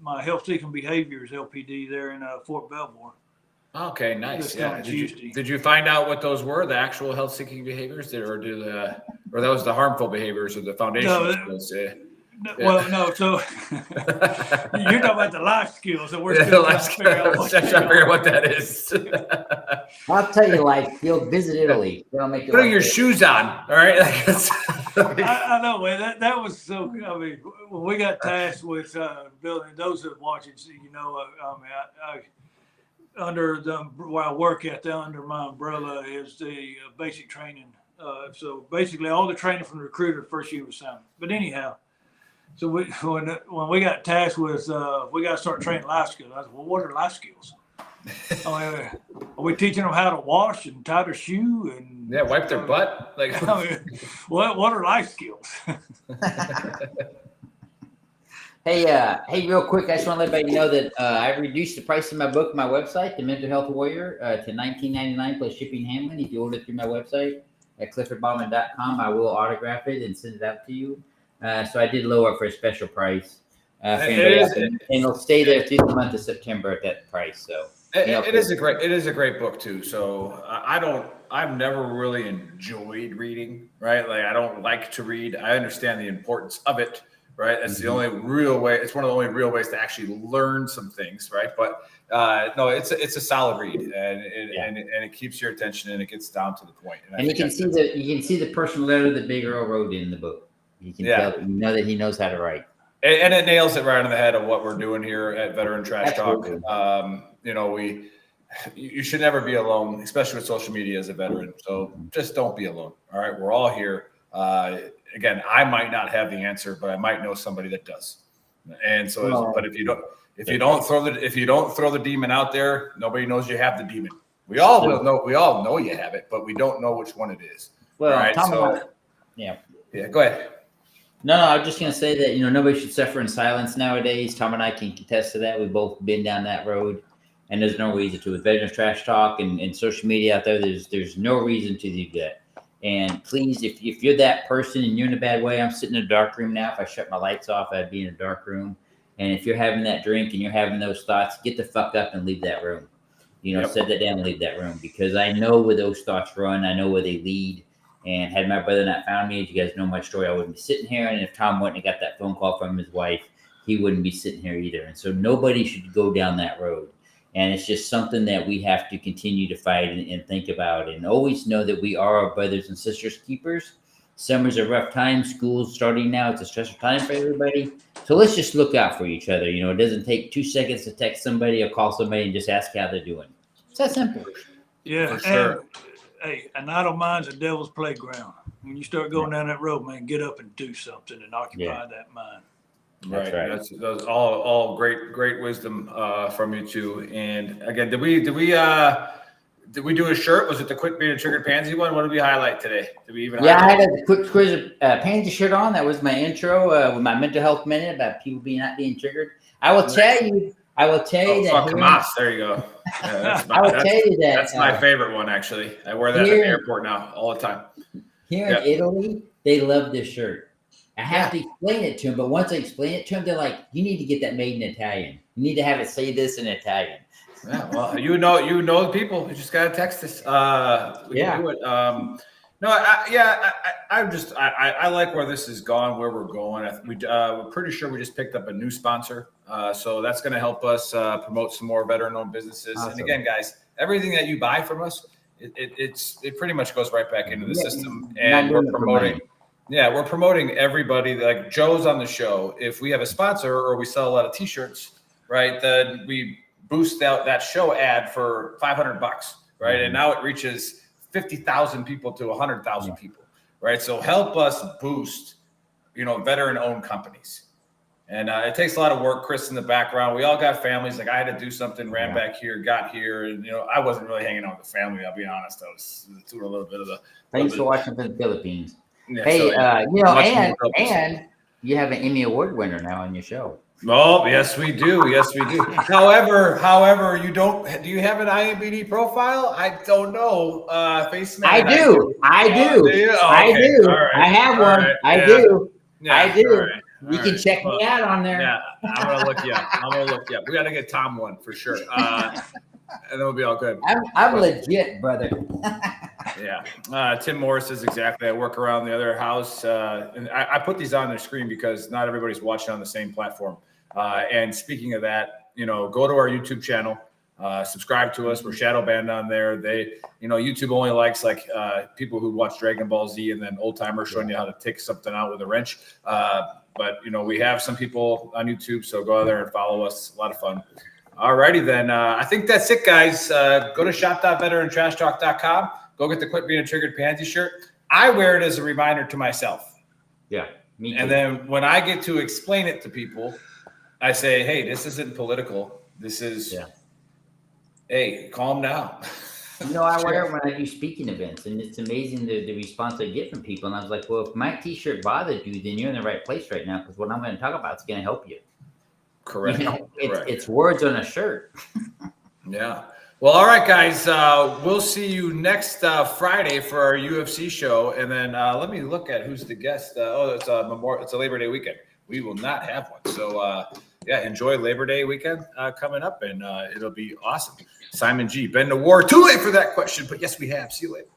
Speaker 9: my health seeking behaviors LPD there in Fort Belvoir.
Speaker 1: Okay, nice.
Speaker 9: This
Speaker 1: Yeah.
Speaker 9: coming Tuesday.
Speaker 1: Did you find out what those were? The actual health seeking behaviors, or that was the harmful behaviors of the foundation?
Speaker 9: Well, no. So you're talking about the life skills, so we're
Speaker 1: still
Speaker 9: trying to figure out
Speaker 1: what that is.
Speaker 7: I'll tell you, life skill. Visit Italy. They'll make
Speaker 1: Putting your shoes on. All right.
Speaker 9: I know, man. That was so. I mean, when we got tasked with building, those that are watching, you know, I under where I work at, under my umbrella is the basic training. So basically, all the training from the recruiter first year was assignment. But anyhow, so when we got tasked with we got to start training life skills. I said, well, what are life skills? Are we teaching them how to wash and tie their shoe and
Speaker 1: wipe their butt? Like,
Speaker 9: what are life skills?
Speaker 7: Hey, real quick, I just want to let everybody know that I've reduced the price of my book, my website, The Mental Health Warrior, to $19.99 plus shipping and handling. If you order through my website at cliffordbauman.com, I will autograph it and send it out to you. So I did lower it for a special price. And it'll stay there through the month of September at that price. So
Speaker 1: it is a great book too. So I've never really enjoyed reading, right? Like I don't like to read. I understand the importance of it. Right. That's the only real way. It's one of the only real ways to actually learn some things. Right. But no, it's a solid read and it keeps your attention and it gets down to the point.
Speaker 7: And you can see the personal letter that Big Earl wrote in the book. You can tell, you know that he knows how to write.
Speaker 1: And it nails it right on the head of what we're doing here at Veteran Trash Talk. You know, you should never be alone, especially with social media as a veteran. So just don't be alone. All right. We're all here. Again, I might not have the answer, but I might know somebody that does. And so, but if you don't throw the demon out there, nobody knows you have the demon. We all know you have it, but we don't know which one it is.
Speaker 7: Well,
Speaker 1: right?
Speaker 7: Tom,
Speaker 1: yeah. Go ahead.
Speaker 7: No, I was just going to say that, nobody should suffer in silence nowadays. Tom and I can contest to that. We've both been down that road, and there's no reason to. With Veterans Trash Talk and social media out there, there's no reason to do that. And please, if you're that person and you're in a bad way, I'm sitting in a dark room now. If I shut my lights off, I'd be in a dark room. And if you're having that drink and you're having those thoughts, get the fuck up and leave that room. Set that down and leave that room, because I know where those thoughts run. I know where they lead. And had my brother not found me, as you guys know my story, I wouldn't be sitting here. And if Tom wouldn't have got that phone call from his wife, he wouldn't be sitting here either. And so nobody should go down that road. And it's just something that we have to continue to fight and think about, and always know that we are our brothers and sisters keepers. Summer's a rough time. School's starting now. It's a stressful time for everybody. So let's just look out for each other. It doesn't take 2 seconds to text somebody or call somebody and just ask how they're doing. It's that simple.
Speaker 9: Yeah.
Speaker 1: For sure.
Speaker 9: Hey, an idle mind's a devil's playground. When you start going down that road, man, get up and do something and occupy that mind.
Speaker 1: Right. That's all great wisdom from you two. And again, did we do a shirt? Was it the Quit Being a Triggered Pansy one? What did we highlight today? Did we even?
Speaker 7: Yeah, I had a quick quiz pansy shirt on. That was my intro with my mental health minute about people not being triggered. I will tell you that.
Speaker 1: Come on, there you go. Yeah, that's my favorite one, actually. I wear that at the airport now all the time.
Speaker 7: Here in Italy, they love this shirt. I have to explain it to them, but once I explain it to them, they're like, "You need to get that made in Italian. You need to have it say this in Italian."
Speaker 1: Yeah, well, you know the people. You just gotta text us. We can do it. I like where this has gone, where we're going. We're pretty sure we just picked up a new sponsor, so that's going to help us promote some more veteran-owned businesses. Awesome. And again, guys, everything that you buy from us, it pretty much goes right back into the system, and we're promoting. Yeah, we're promoting everybody. Like Joe's on the show. If we have a sponsor or we sell a lot of T-shirts, right, then we boost out that show ad for $500, right, and now it reaches 50,000 people to 100,000 people, right? So help us boost, veteran-owned companies. And it takes a lot of work. Chris in the background. We all got families. Like I had to do something, ran back here, got here, and I wasn't really hanging out with the family. I'll be honest. I was doing a little bit of the.
Speaker 7: Thanks for watching from the Philippines.
Speaker 1: Yeah,
Speaker 7: Hey,
Speaker 1: so,
Speaker 7: you know,
Speaker 1: much
Speaker 7: and
Speaker 1: more help.
Speaker 7: and you have an Emmy Award winner now on your show.
Speaker 1: Oh, yes, we do. Yes, we do. However, you don't. Do you have an IMBD profile? I don't know. Face man.
Speaker 7: I do. I do.
Speaker 1: Do you? Oh,
Speaker 7: I
Speaker 1: okay.
Speaker 7: do.
Speaker 1: All right.
Speaker 7: I have
Speaker 1: All
Speaker 7: one.
Speaker 1: right.
Speaker 7: I
Speaker 1: Yeah.
Speaker 7: do.
Speaker 1: Yeah.
Speaker 7: I do.
Speaker 1: All right.
Speaker 7: You
Speaker 1: All
Speaker 7: can
Speaker 1: right.
Speaker 7: check
Speaker 1: Well,
Speaker 7: me out on there.
Speaker 1: Yeah, I'm gonna look you up. We got to get Tom one for sure, and then we'll be all good.
Speaker 7: I'm legit, brother.
Speaker 1: Yeah. Tim Morris says exactly. I work around the other house, and I put these on their screen because not everybody's watching on the same platform. And speaking of that, go to our YouTube channel, subscribe to us. We're shadow banned on there. YouTube only likes like people who watch Dragon Ball Z and then old timers showing you how to take something out with a wrench. But we have some people on YouTube, so go out there and follow us. A lot of fun. All righty then. I think that's it, guys. Go to shop.veterantrashtalk.com. Go get the Quit Being a Triggered Pansy shirt. I wear it as a reminder to myself.
Speaker 7: Yeah, me too.
Speaker 1: And then when I get to explain it to people, I say, hey, this isn't political. This is, hey, calm down.
Speaker 7: I wear it when I do speaking events, and it's amazing the response I get from people. And I was like, well, if my t-shirt bothered you, then you're in the right place right now, because what I'm going to talk about is going to help you.
Speaker 1: Correct.
Speaker 7: It's words on a shirt.
Speaker 1: Yeah. Well, all right, guys. We'll see you next Friday for our UFC show. And then let me look at who's the guest. It's a Labor Day weekend. We will not have one. So, enjoy Labor Day weekend coming up, and it'll be awesome. Simon G. Been to war. Too late for that question, but yes, we have. See you later.